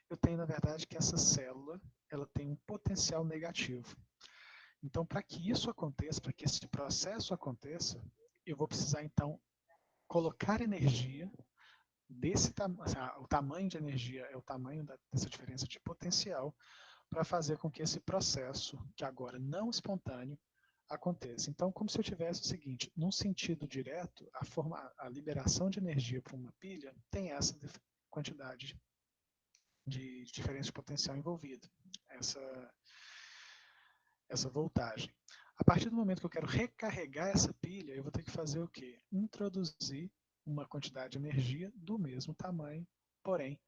eu tenho, na verdade, que essa célula ela tem um potencial negativo. Então, para que isso aconteça, para que esse processo aconteça, eu vou precisar, então, colocar energia desse o tamanho de energia é o tamanho dessa diferença de potencial, para fazer com que esse processo, que agora não espontâneo, aconteça. Então, como se eu tivesse o seguinte, num sentido direto, a liberação de energia para uma pilha tem essa quantidade de diferença de potencial envolvida, essa voltagem. A partir do momento que eu quero recarregar essa pilha, eu vou ter que fazer o quê? Introduzir uma quantidade de energia do mesmo tamanho, porém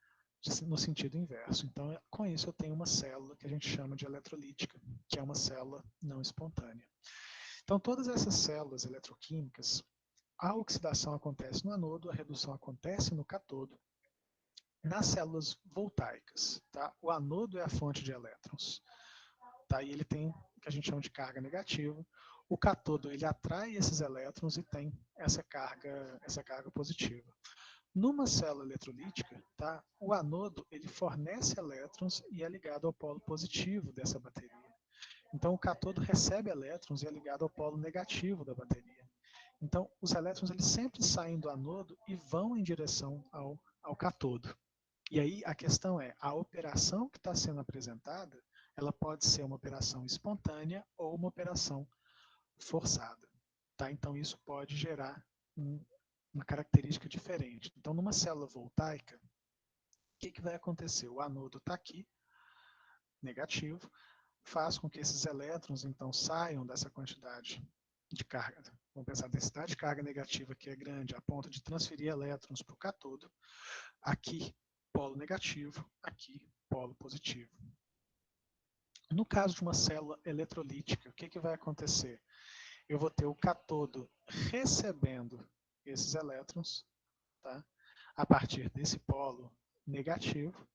no sentido inverso. Então, com isso, eu tenho uma célula que a gente chama de eletrolítica, que é uma célula não espontânea. Então, todas essas células eletroquímicas, a oxidação acontece no anodo, a redução acontece no catodo, nas células voltaicas, tá? O anodo é a fonte de elétrons, tá? E ele tem o que a gente chama de carga negativa. O cátodo ele atrai esses elétrons e tem essa carga positiva. Numa célula eletrolítica, tá? O anodo ele fornece elétrons e é ligado ao polo positivo dessa bateria. Então o cátodo recebe elétrons e é ligado ao polo negativo da bateria. Então os elétrons eles sempre saem do anodo e vão em direção ao cátodo. E aí a questão é, a operação que está sendo apresentada, ela pode ser uma operação espontânea ou uma operação forçada. Tá? Então isso pode gerar uma característica diferente. Então numa célula voltaica, o que vai acontecer? O anodo está aqui, negativo, faz com que esses elétrons então saiam dessa quantidade de carga. Vamos pensar, a densidade de carga negativa que é grande a ponto de transferir elétrons para o cátodo. Aqui, polo negativo, aqui, polo positivo. No caso de uma célula eletrolítica, o que vai acontecer? Eu vou ter o cátodo recebendo esses elétrons, tá? A partir desse polo negativo.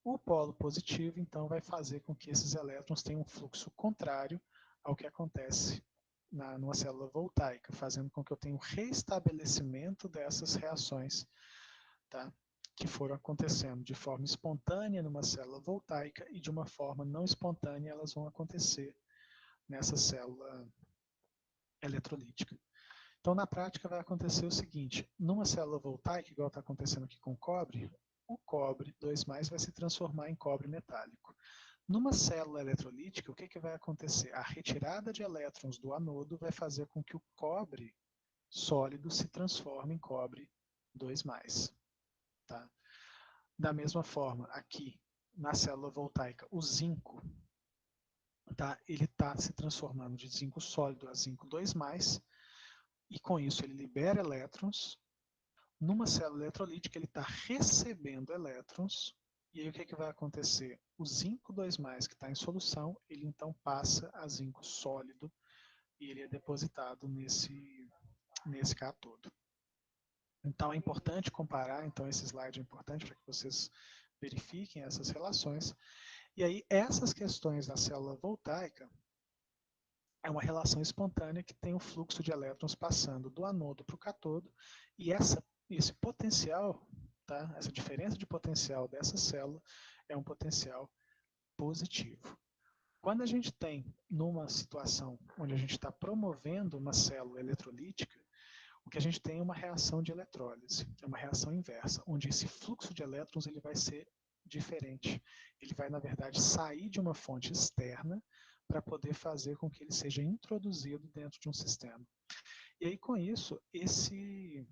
O polo positivo, então, vai fazer com que esses elétrons tenham um fluxo contrário ao que acontece numa célula voltaica, fazendo com que eu tenha um reestabelecimento dessas reações, tá? Que foram acontecendo de forma espontânea numa célula voltaica e de uma forma não espontânea elas vão acontecer nessa célula eletrolítica. Então, na prática, vai acontecer o seguinte, numa célula voltaica, igual está acontecendo aqui com o cobre 2+, vai se transformar em cobre metálico. Numa célula eletrolítica, o que vai acontecer? A retirada de elétrons do anodo vai fazer com que o cobre sólido se transforme em cobre 2+. Tá? Da mesma forma, aqui na célula voltaica, o zinco, tá? Ele está se transformando de zinco sólido a zinco 2+, e com isso ele libera elétrons. Numa célula eletrolítica ele está recebendo elétrons, e aí o que vai acontecer? O zinco 2+, que está em solução, ele então passa a zinco sólido, e ele é depositado nesse cátodo. Então é importante comparar, então esse slide é importante para que vocês verifiquem essas relações. E aí essas questões da célula voltaica é uma relação espontânea que tem o fluxo de elétrons passando do anodo para o cátodo, e esse potencial, tá? Essa diferença de potencial dessa célula é um potencial positivo. Quando a gente tem numa situação onde a gente está promovendo uma célula eletrolítica, o que a gente tem é uma reação de eletrólise, é uma reação inversa, onde esse fluxo de elétrons ele vai ser diferente. Ele vai, na verdade, sair de uma fonte externa para poder fazer com que ele seja introduzido dentro de um sistema. E aí, com isso, esse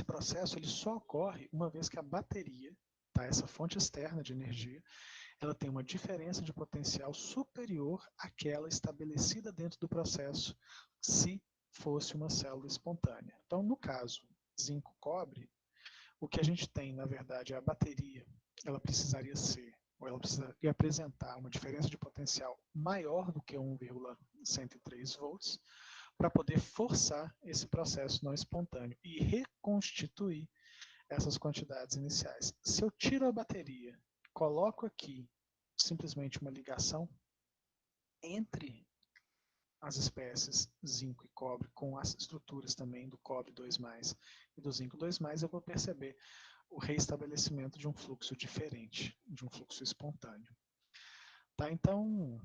processo ele só ocorre uma vez que a bateria, tá, essa fonte externa de energia, ela tem uma diferença de potencial superior àquela estabelecida dentro do processo, se fosse uma célula espontânea. Então, no caso zinco-cobre, o que a gente tem, na verdade, é a bateria, ela precisaria ser, ou ela precisaria apresentar uma diferença de potencial maior do que 1,103 volts, para poder forçar esse processo não espontâneo e reconstituir essas quantidades iniciais. Se eu tiro a bateria, coloco aqui simplesmente uma ligação entre as espécies zinco e cobre com as estruturas também do cobre 2+, e do zinco 2+, eu vou perceber o reestabelecimento de um fluxo diferente, de um fluxo espontâneo. Tá? Então,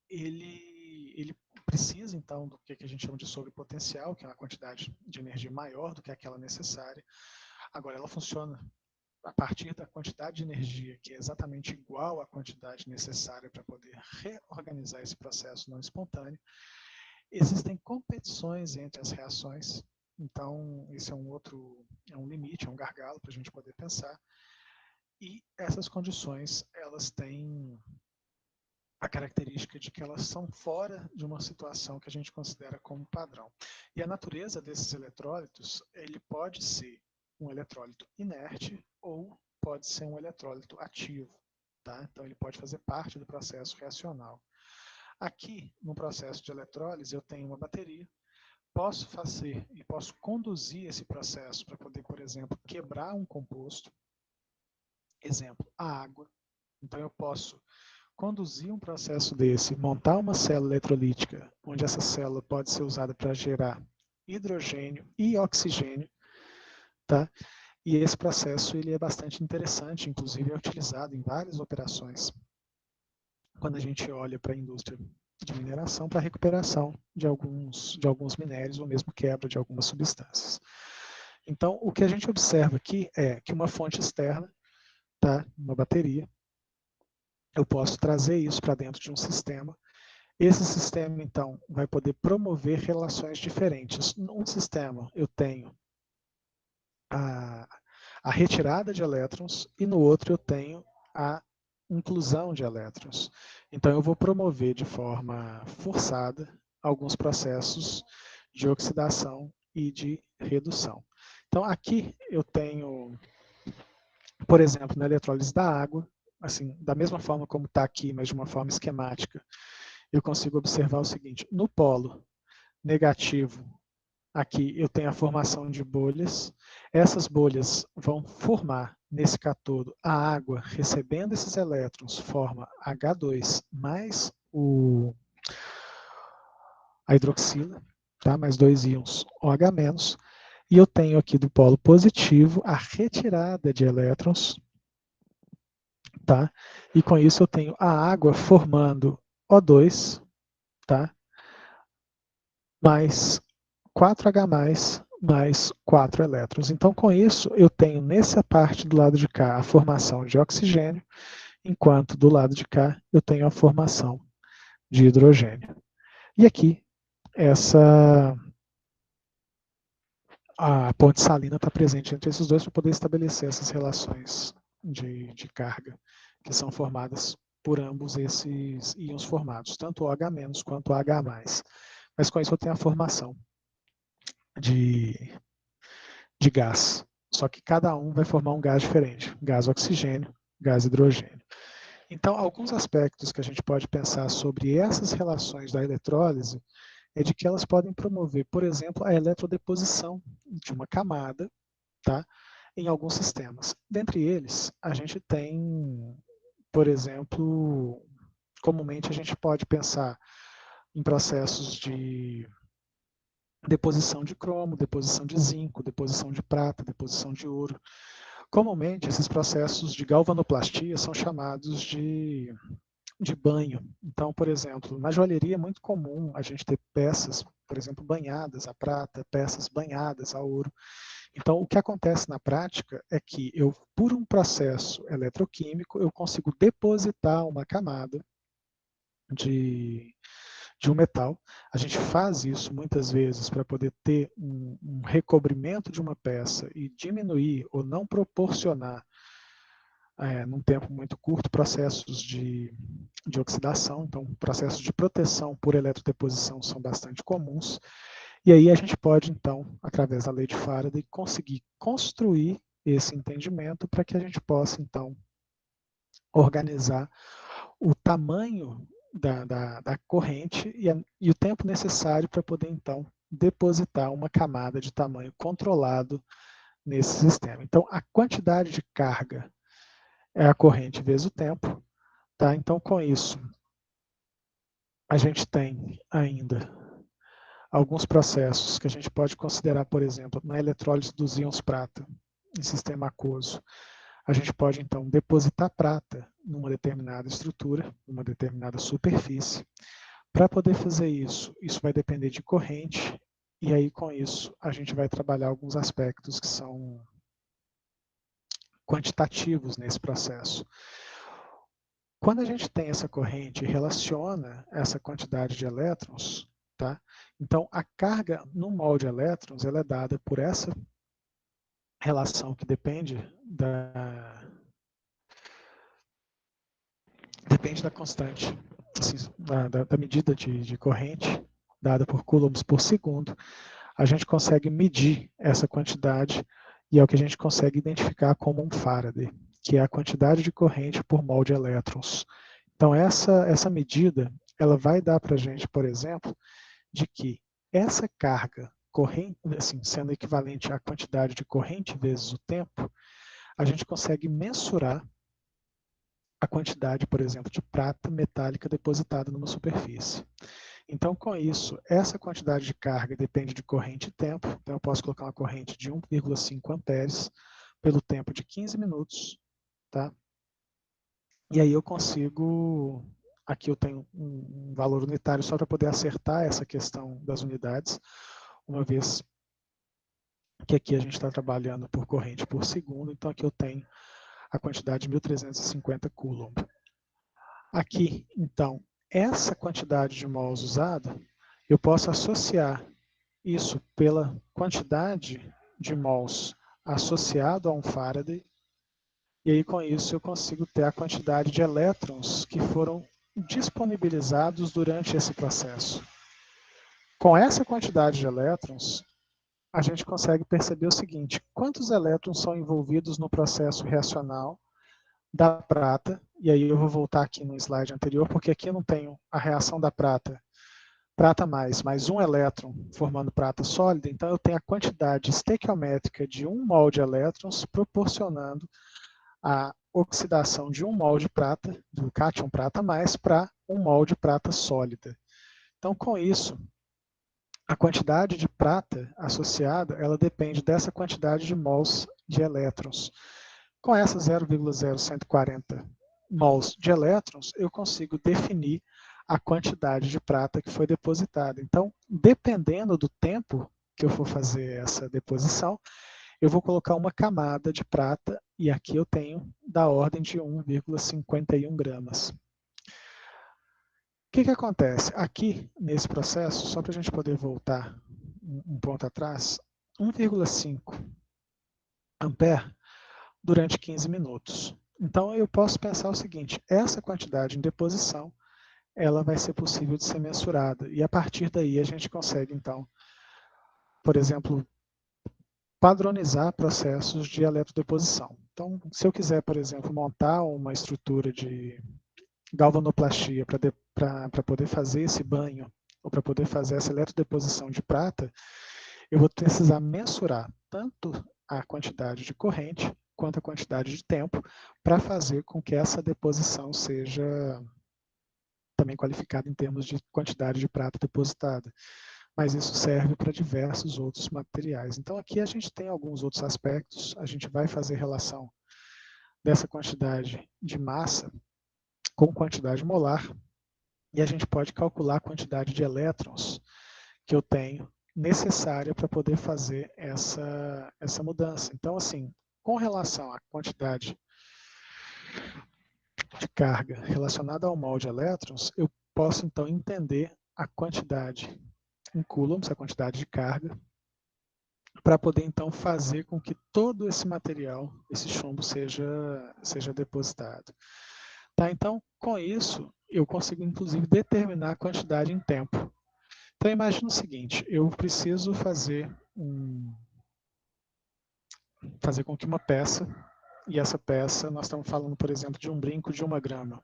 ele precisa, então, do que a gente chama de sobrepotencial, que é uma quantidade de energia maior do que aquela necessária. Agora, ela funciona a partir da quantidade de energia, que é exatamente igual à quantidade necessária para poder reorganizar esse processo não espontâneo. Existem competições entre as reações, então esse é um limite, é um gargalo para a gente poder pensar. E essas condições, elas têm a característica de que elas são fora de uma situação que a gente considera como padrão. E a natureza desses eletrólitos, ele pode ser um eletrólito inerte ou pode ser um eletrólito ativo. Tá? Então ele pode fazer parte do processo reacional. Aqui, no processo de eletrólise, eu tenho uma bateria. posso fazer e posso conduzir esse processo para poder, por exemplo, quebrar um composto. Exemplo, a água. Então eu posso conduzir um processo desse, montar uma célula eletrolítica, onde essa célula pode ser usada para gerar hidrogênio e oxigênio, tá? E esse processo ele é bastante interessante, inclusive é utilizado em várias operações, quando a gente olha para a indústria de mineração, para a recuperação de alguns minérios, ou mesmo quebra de algumas substâncias. Então, o que a gente observa aqui é que uma fonte externa, tá? Uma bateria, eu posso trazer isso para dentro de um sistema. Esse sistema, então, vai poder promover relações diferentes. Num sistema, eu tenho a retirada de elétrons e no outro eu tenho a inclusão de elétrons. Então, eu vou promover de forma forçada alguns processos de oxidação e de redução. Então, aqui eu tenho, por exemplo, na eletrólise da água, assim, da mesma forma como está aqui, mas de uma forma esquemática, eu consigo observar o seguinte: no polo negativo, aqui eu tenho a formação de bolhas. Essas bolhas vão formar, nesse catodo, a água recebendo esses elétrons, forma H2 mais a hidroxila, tá? Mais dois íons OH-. E eu tenho aqui do polo positivo a retirada de elétrons, tá? E com isso eu tenho a água formando O2, tá? Mais 4H+, mais 4 elétrons. Então, com isso, eu tenho nessa parte do lado de cá a formação de oxigênio, enquanto do lado de cá eu tenho a formação de hidrogênio. E aqui, a ponte salina está presente entre esses dois para poder estabelecer essas relações de carga, que são formadas por ambos esses íons formados, tanto o OH- quanto o H+. Mas com isso eu tenho a formação de gás. Só que cada um vai formar um gás diferente. Gás oxigênio, gás hidrogênio. Então, alguns aspectos que a gente pode pensar sobre essas relações da eletrólise é de que elas podem promover, por exemplo, a eletrodeposição de uma camada, tá, em alguns sistemas. Dentre eles, a gente tem, por exemplo, comumente a gente pode pensar em processos de deposição de cromo, deposição de zinco, deposição de prata, deposição de ouro. Comumente, esses processos de galvanoplastia são chamados de banho. Então, por exemplo, na joalheria é muito comum a gente ter peças, por exemplo, banhadas a prata, peças banhadas a ouro. Então, o que acontece na prática é que eu, por um processo eletroquímico, eu consigo depositar uma camada de um metal. A gente faz isso muitas vezes para poder ter um recobrimento de uma peça e diminuir ou não proporcionar, num tempo muito curto, processos de oxidação. Então, processos de proteção por eletrodeposição são bastante comuns. E aí a gente pode, então, através da lei de Faraday, conseguir construir esse entendimento para que a gente possa, então, organizar o tamanho da corrente e o tempo necessário para poder, então, depositar uma camada de tamanho controlado nesse sistema. Então, a quantidade de carga é a corrente vezes o tempo. Tá? Então, com isso, a gente tem ainda alguns processos que a gente pode considerar, por exemplo, na eletrólise dos íons prata, em sistema aquoso. A gente pode, então, depositar prata numa determinada estrutura, numa determinada superfície. Para poder fazer isso, isso vai depender de corrente, e aí, com isso, a gente vai trabalhar alguns aspectos que são quantitativos nesse processo. Quando a gente tem essa corrente e relaciona essa quantidade de elétrons, tá? Então, a carga no mol de elétrons ela é dada por essa relação que depende da constante, assim, da medida de corrente, dada por coulombs por segundo. A gente consegue medir essa quantidade e é o que a gente consegue identificar como um Faraday, que é a quantidade de corrente por mol de elétrons. Então, essa medida ela vai dar para a gente, por exemplo, de que essa carga corrente, assim, sendo equivalente à quantidade de corrente vezes o tempo, a gente consegue mensurar a quantidade, por exemplo, de prata metálica depositada numa superfície. Então, com isso, essa quantidade de carga depende de corrente e tempo. Então, eu posso colocar uma corrente de 1,5 amperes pelo tempo de 15 minutos, tá? E aí eu consigo, aqui eu tenho um valor unitário só para poder acertar essa questão das unidades, uma vez que aqui a gente está trabalhando por corrente por segundo, então aqui eu tenho a quantidade de 1.350 coulomb. Aqui, então, essa quantidade de mols usada, eu posso associar isso pela quantidade de mols associado a um Faraday, e aí com isso eu consigo ter a quantidade de elétrons que foram disponibilizados durante esse processo. Com essa quantidade de elétrons, a gente consegue perceber o seguinte: quantos elétrons são envolvidos no processo reacional da prata, e aí eu vou voltar aqui no slide anterior, porque aqui eu não tenho a reação da prata, prata mais um elétron formando prata sólida, então eu tenho a quantidade estequiométrica de 1 mol de elétrons proporcionando a oxidação de 1 mol de prata, do cátion prata mais, para 1 mol de prata sólida. Então, com isso, a quantidade de prata associada, ela depende dessa quantidade de mols de elétrons. Com essa 0,0140 mols de elétrons, eu consigo definir a quantidade de prata que foi depositada. Então, dependendo do tempo que eu for fazer essa deposição, eu vou colocar uma camada de prata, e aqui eu tenho da ordem de 1,51 gramas. O que acontece? Aqui, nesse processo, só para a gente poder voltar um ponto atrás, 1,5 ampere durante 15 minutos. Então, eu posso pensar o seguinte: essa quantidade em deposição, ela vai ser possível de ser mensurada. E a partir daí a gente consegue, então, por exemplo, padronizar processos de eletrodeposição. Então, se eu quiser, por exemplo, montar uma estrutura de galvanoplastia para poder fazer esse banho, ou para poder fazer essa eletrodeposição de prata, eu vou precisar mensurar tanto a quantidade de corrente quanto a quantidade de tempo para fazer com que essa deposição seja também qualificada em termos de quantidade de prata depositada. Mas isso serve para diversos outros materiais. Então aqui a gente tem alguns outros aspectos, a gente vai fazer relação dessa quantidade de massa com quantidade molar, e a gente pode calcular a quantidade de elétrons que eu tenho necessária para poder fazer essa mudança. Então, assim, com relação à quantidade de carga relacionada ao mol de elétrons, eu posso, então, entender a quantidade em coulombs, a quantidade de carga, para poder, então, fazer com que todo esse material, esse chumbo, seja depositado. Tá? Então, com isso, eu consigo, inclusive, determinar a quantidade em tempo. Então, imagina o seguinte: eu preciso fazer com que uma peça, e essa peça, nós estamos falando, por exemplo, de um brinco de 1 grama.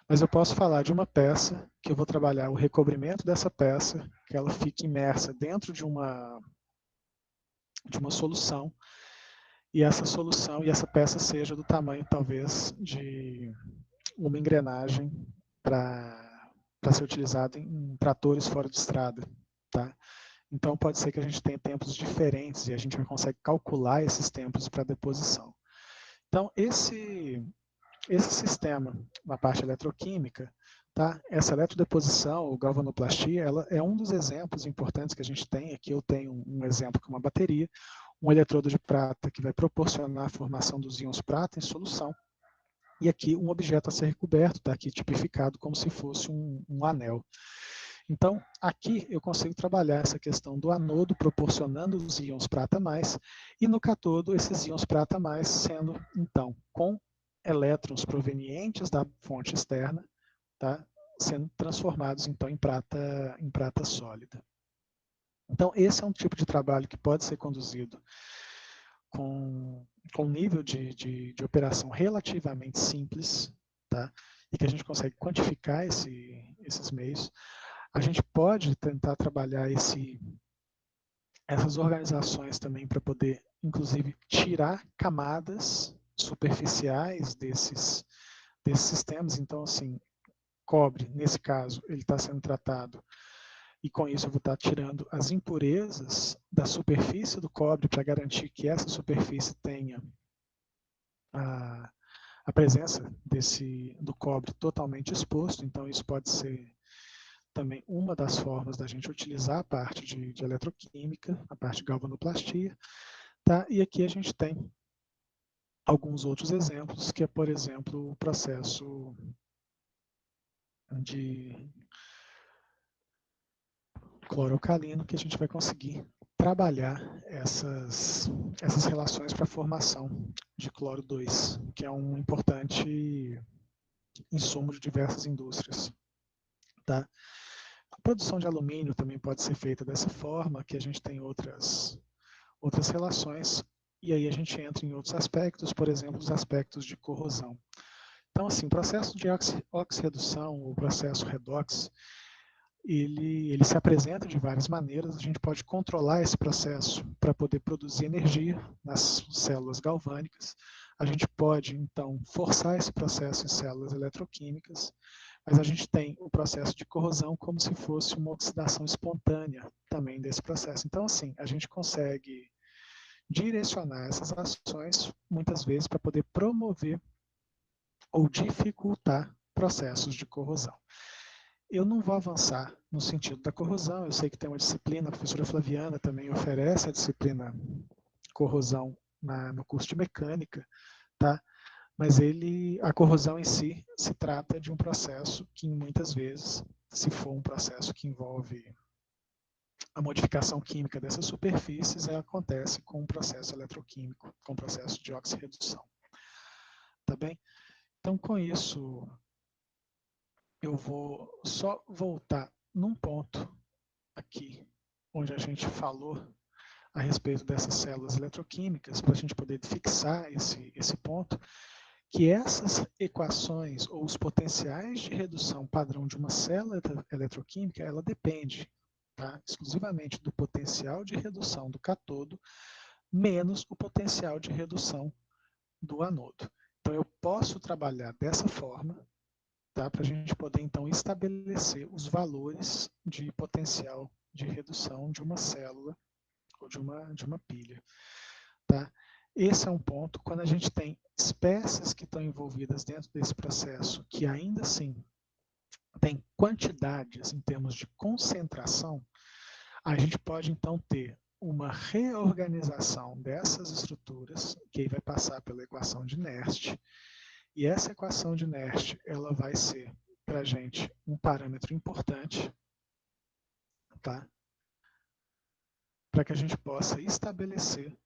Mas eu posso falar de uma peça, que eu vou trabalhar o recobrimento dessa peça, que ela fique imersa dentro de uma solução, e essa solução e essa peça seja do tamanho, talvez, de uma engrenagem para ser utilizada em tratores fora de estrada. Tá? Então, pode ser que a gente tenha tempos diferentes e a gente consegue calcular esses tempos para deposição. Então, esse sistema, na parte eletroquímica, tá? Essa eletrodeposição, ou galvanoplastia, ela é um dos exemplos importantes que a gente tem. Aqui eu tenho um exemplo com uma bateria, um eletrodo de prata que vai proporcionar a formação dos íons prata em solução, e aqui um objeto a ser recoberto, está aqui tipificado como se fosse um anel. Então, aqui eu consigo trabalhar essa questão do anodo proporcionando os íons prata mais, e no cátodo esses íons prata mais sendo, então, com elétrons provenientes da fonte externa, tá? Sendo transformados, então, em prata sólida. Então, esse é um tipo de trabalho que pode ser conduzido com um nível de operação relativamente simples, tá? E que a gente consegue quantificar esses meios. A gente pode tentar trabalhar essas organizações também para poder, inclusive, tirar camadas superficiais desses sistemas. Então, assim, cobre, nesse caso, ele está sendo tratado e com isso eu vou estar tirando as impurezas da superfície do cobre para garantir que essa superfície tenha a presença do cobre totalmente exposto. Então, isso pode ser também uma das formas da gente utilizar a parte de eletroquímica, a parte de galvanoplastia. Tá? E aqui a gente tem alguns outros exemplos, que é, por exemplo, o processo de cloroalcalino, que a gente vai conseguir trabalhar essas relações para a formação de cloro 2, que é um importante insumo de diversas indústrias. Tá? A produção de alumínio também pode ser feita dessa forma, que a gente tem outras relações, e aí a gente entra em outros aspectos, por exemplo, os aspectos de corrosão. Então, assim, o processo de oxirredução, o processo redox, ele se apresenta de várias maneiras. A gente pode controlar esse processo para poder produzir energia nas células galvânicas. A gente pode, então, forçar esse processo em células eletroquímicas, mas a gente tem o processo de corrosão como se fosse uma oxidação espontânea também desse processo. Então, assim, a gente consegue direcionar essas ações, muitas vezes, para poder promover ou dificultar processos de corrosão. Eu não vou avançar no sentido da corrosão, eu sei que tem uma disciplina, a professora Flaviana também oferece a disciplina corrosão no curso de mecânica, tá? Mas a corrosão em si se trata de um processo que muitas vezes, se for um processo que envolve a modificação química dessas superfícies, acontece com o processo eletroquímico, com o processo de oxirredução. Tá bem? Então, com isso, eu vou só voltar num ponto aqui, onde a gente falou a respeito dessas células eletroquímicas, para a gente poder fixar esse ponto, que essas equações ou os potenciais de redução padrão de uma célula eletroquímica, ela depende, tá, exclusivamente do potencial de redução do catodo menos o potencial de redução do anodo. Então, eu posso trabalhar dessa forma, tá, para a gente poder, então, estabelecer os valores de potencial de redução de uma célula ou de uma pilha. Tá? Esse é um ponto. Quando a gente tem espécies que estão envolvidas dentro desse processo, que ainda assim tem quantidades em termos de concentração, a gente pode então ter uma reorganização dessas estruturas, que aí vai passar pela equação de Nernst, e essa equação de Nernst ela vai ser para a gente um parâmetro importante, tá? Para que a gente possa estabelecer,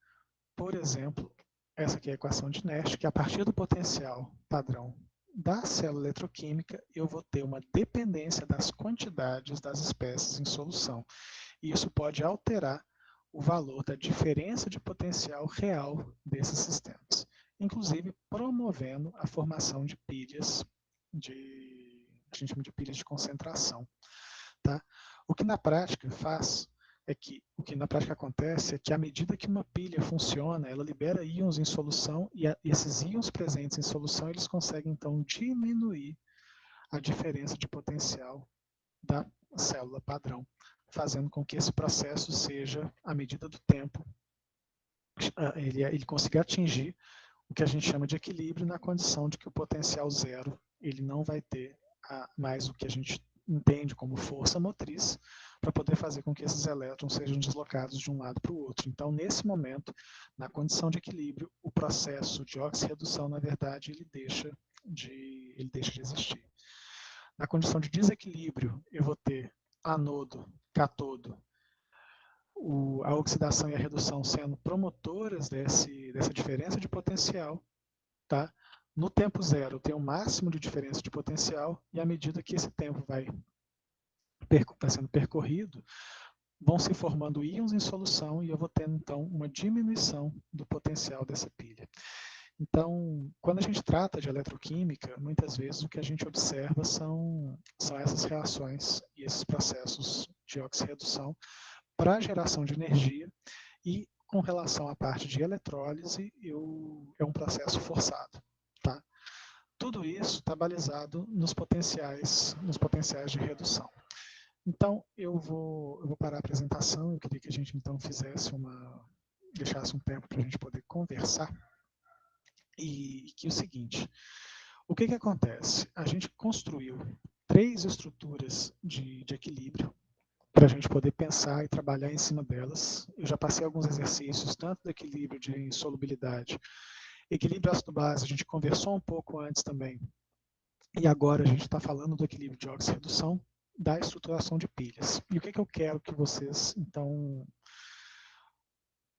por exemplo, essa aqui é a equação de Nernst, que a partir do potencial padrão da célula eletroquímica, eu vou ter uma dependência das quantidades das espécies em solução. E isso pode alterar o valor da diferença de potencial real desses sistemas, inclusive promovendo a formação de pilhas, a gente chama de pilhas de concentração. Tá? O que na prática o que na prática acontece é que à medida que uma pilha funciona, ela libera íons em solução e esses íons presentes em solução, eles conseguem então diminuir a diferença de potencial da célula padrão, fazendo com que esse processo seja, à medida do tempo, ele consiga atingir o que a gente chama de equilíbrio na condição de que o potencial zero ele não vai ter mais o que a gente entende como força motriz para poder fazer com que esses elétrons sejam deslocados de um lado para o outro. Então, nesse momento, na condição de equilíbrio, o processo de oxirredução, na verdade, ele deixa de existir. Na condição de desequilíbrio, eu vou ter anodo, catodo, a oxidação e a redução sendo promotoras dessa diferença de potencial. Tá? No tempo zero, eu tenho o máximo de diferença de potencial, e à medida que esse tempo vai sendo percorrido, vão se formando íons em solução, e eu vou tendo, então, uma diminuição do potencial dessa pilha. Então, quando a gente trata de eletroquímica, muitas vezes o que a gente observa são essas reações e esses processos de oxirredução para a geração de energia e com relação à parte de eletrólise, é um processo forçado. Tá? Tudo isso está balizado nos potenciais de redução. Então, eu vou parar a apresentação, eu queria que a gente então deixasse um tempo para a gente poder conversar. E que é o seguinte, o que acontece? A gente construiu 3 estruturas de equilíbrio para a gente poder pensar e trabalhar em cima delas. Eu já passei alguns exercícios, tanto do equilíbrio de solubilidade, equilíbrio ácido-base, a gente conversou um pouco antes também, e agora a gente está falando do equilíbrio de oxirredução, da estruturação de pilhas. E o que eu quero que vocês, então,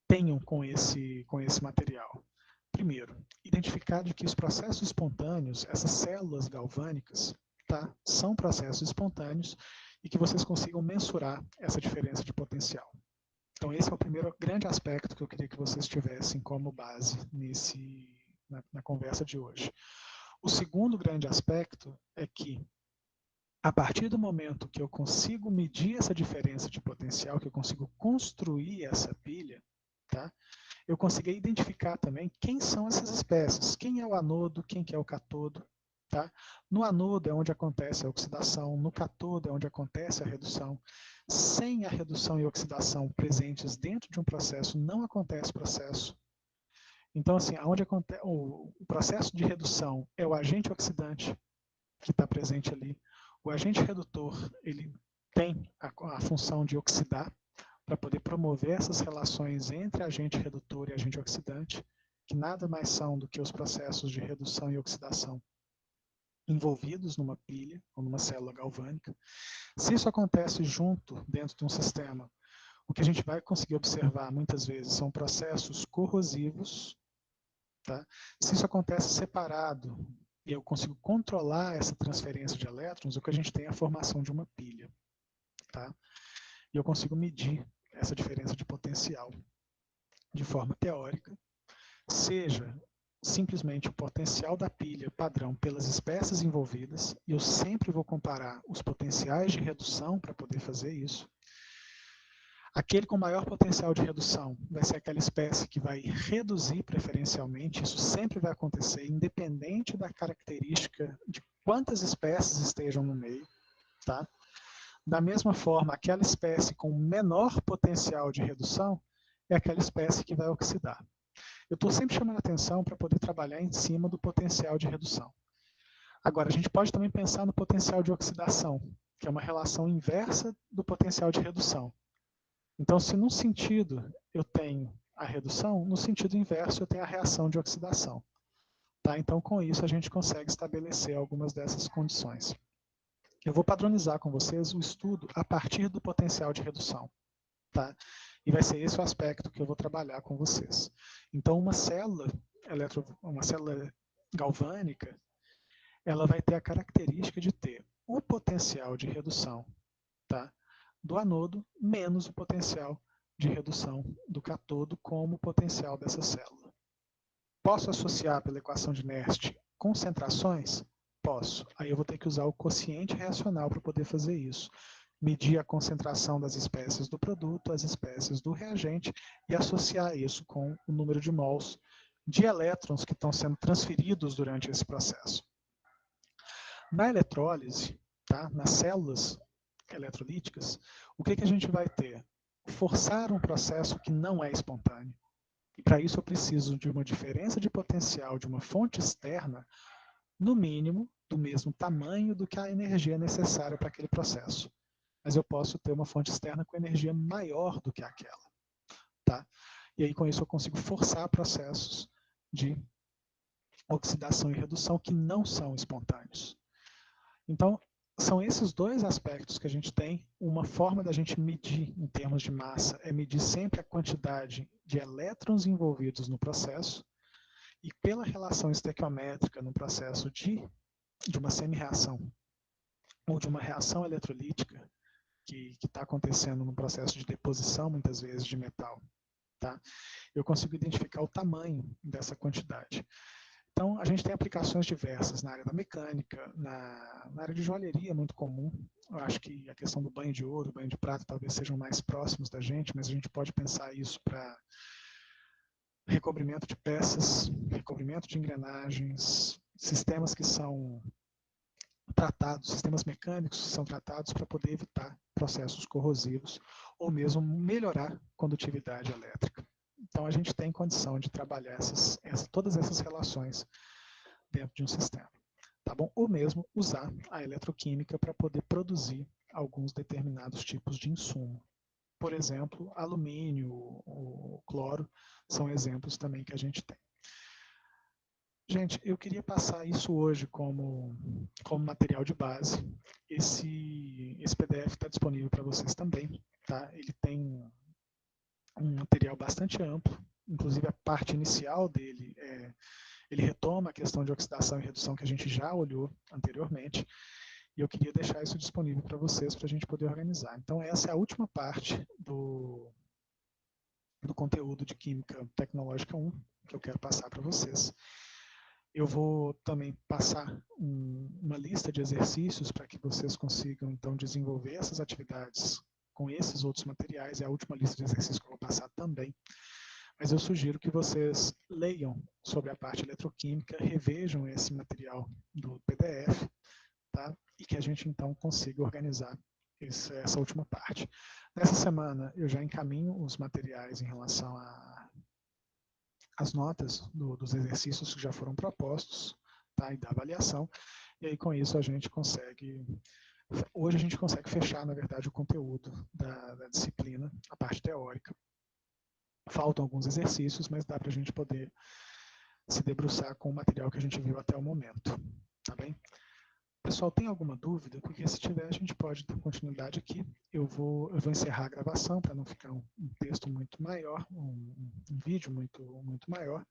tenham com esse material? Primeiro, identificar de que os processos espontâneos, essas células galvânicas, tá, são processos espontâneos e que vocês consigam mensurar essa diferença de potencial. Então, esse é o primeiro grande aspecto que eu queria que vocês tivessem como base na conversa de hoje. O segundo grande aspecto é que, a partir do momento que eu consigo medir essa diferença de potencial, que eu consigo construir essa pilha, tá, eu consegui identificar também quem são essas espécies, quem é o anodo, quem que é o catodo. Tá? No anodo é onde acontece a oxidação, no catodo é onde acontece a redução. Sem a redução e oxidação presentes dentro de um processo, não acontece processo. Então, assim, o processo de redução é o agente oxidante que está presente ali. O agente redutor, ele tem a função de oxidar, para poder promover essas relações entre agente redutor e agente oxidante, que nada mais são do que os processos de redução e oxidação envolvidos numa pilha ou numa célula galvânica. Se isso acontece junto dentro de um sistema, o que a gente vai conseguir observar muitas vezes são processos corrosivos. Tá? Se isso acontece separado e eu consigo controlar essa transferência de elétrons, o que a gente tem é a formação de uma pilha. Tá? E eu consigo medir essa diferença de potencial de forma teórica, seja simplesmente o potencial da pilha padrão pelas espécies envolvidas, e eu sempre vou comparar os potenciais de redução para poder fazer isso. Aquele com maior potencial de redução vai ser aquela espécie que vai reduzir preferencialmente, isso sempre vai acontecer, independente da característica de quantas espécies estejam no meio. Tá? Da mesma forma, aquela espécie com menor potencial de redução é aquela espécie que vai oxidar. Eu estou sempre chamando a atenção para poder trabalhar em cima do potencial de redução. Agora, a gente pode também pensar no potencial de oxidação, que é uma relação inversa do potencial de redução. Então, se num sentido eu tenho a redução, no sentido inverso eu tenho a reação de oxidação. Tá? Então, com isso, a gente consegue estabelecer algumas dessas condições. Eu vou padronizar com vocês o estudo a partir do potencial de redução. Tá? E vai ser esse o aspecto que eu vou trabalhar com vocês. Então, uma célula galvânica, ela vai ter a característica de ter o potencial de redução, tá, do anodo menos o potencial de redução do catodo como potencial dessa célula. Posso associar pela equação de Nernst concentrações? Posso. Aí eu vou ter que usar o quociente reacional para poder fazer isso. Medir a concentração das espécies do produto, as espécies do reagente e associar isso com o número de mols de elétrons que estão sendo transferidos durante esse processo. Na eletrólise, tá, nas células eletrolíticas, o que a gente vai ter? Forçar um processo que não é espontâneo. E para isso eu preciso de uma diferença de potencial de uma fonte externa, no mínimo, do mesmo tamanho do que a energia necessária para aquele processo. Mas eu posso ter uma fonte externa com energia maior do que aquela. Tá? E aí com isso eu consigo forçar processos de oxidação e redução que não são espontâneos. Então, são esses dois aspectos que a gente tem. Uma forma da gente medir em termos de massa é medir sempre a quantidade de elétrons envolvidos no processo, e pela relação estequiométrica no processo de uma semi-reação ou de uma reação eletrolítica que está acontecendo no processo de deposição, muitas vezes, de metal. Tá? eu consigo identificar o tamanho dessa quantidade. Então, a gente tem aplicações diversas na área da mecânica, na área de joalheria, muito comum. Eu acho que a questão do banho de ouro, banho de prata, talvez sejam mais próximos da gente, mas a gente pode pensar isso para recobrimento de peças, recobrimento de engrenagens, sistemas que são tratados, sistemas mecânicos que são tratados para poder evitar processos corrosivos ou mesmo melhorar a condutividade elétrica. Então, a gente tem condição de trabalhar todas essas relações dentro de um sistema, tá bom? Ou mesmo usar a eletroquímica para poder produzir alguns determinados tipos de insumo. Por exemplo, alumínio, o cloro, são exemplos também que a gente tem. Gente, eu queria passar isso hoje como material de base. Esse PDF está disponível para vocês também, tá? Ele tem um material bastante amplo, inclusive a parte inicial dele, ele retoma a questão de oxidação e redução que a gente já olhou anteriormente, e eu queria deixar isso disponível para vocês, para a gente poder organizar. Então, essa é a última parte do conteúdo de Química Tecnológica 1, que eu quero passar para vocês. Eu vou também passar uma lista de exercícios para que vocês consigam, então, desenvolver essas atividades com esses outros materiais. É a última lista de exercícios que eu vou passar também. Mas eu sugiro que vocês leiam sobre a parte eletroquímica, revejam esse material do PDF, tá? E que a gente, então, consiga organizar essa última parte. Nessa semana, eu já encaminho os materiais em relação às notas dos exercícios que já foram propostos, tá? E da avaliação. E aí, com isso, a gente consegue... Hoje a gente consegue fechar, na verdade, o conteúdo da disciplina, a parte teórica. Faltam alguns exercícios, mas dá para a gente poder se debruçar com o material que a gente viu até o momento. Tá bem? Pessoal, tem alguma dúvida? Porque se tiver, a gente pode dar continuidade aqui. Eu vou encerrar a gravação para não ficar um texto muito maior, um vídeo muito maior,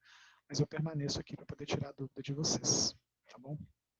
mas eu permaneço aqui para poder tirar a dúvida de vocês. Tá bom?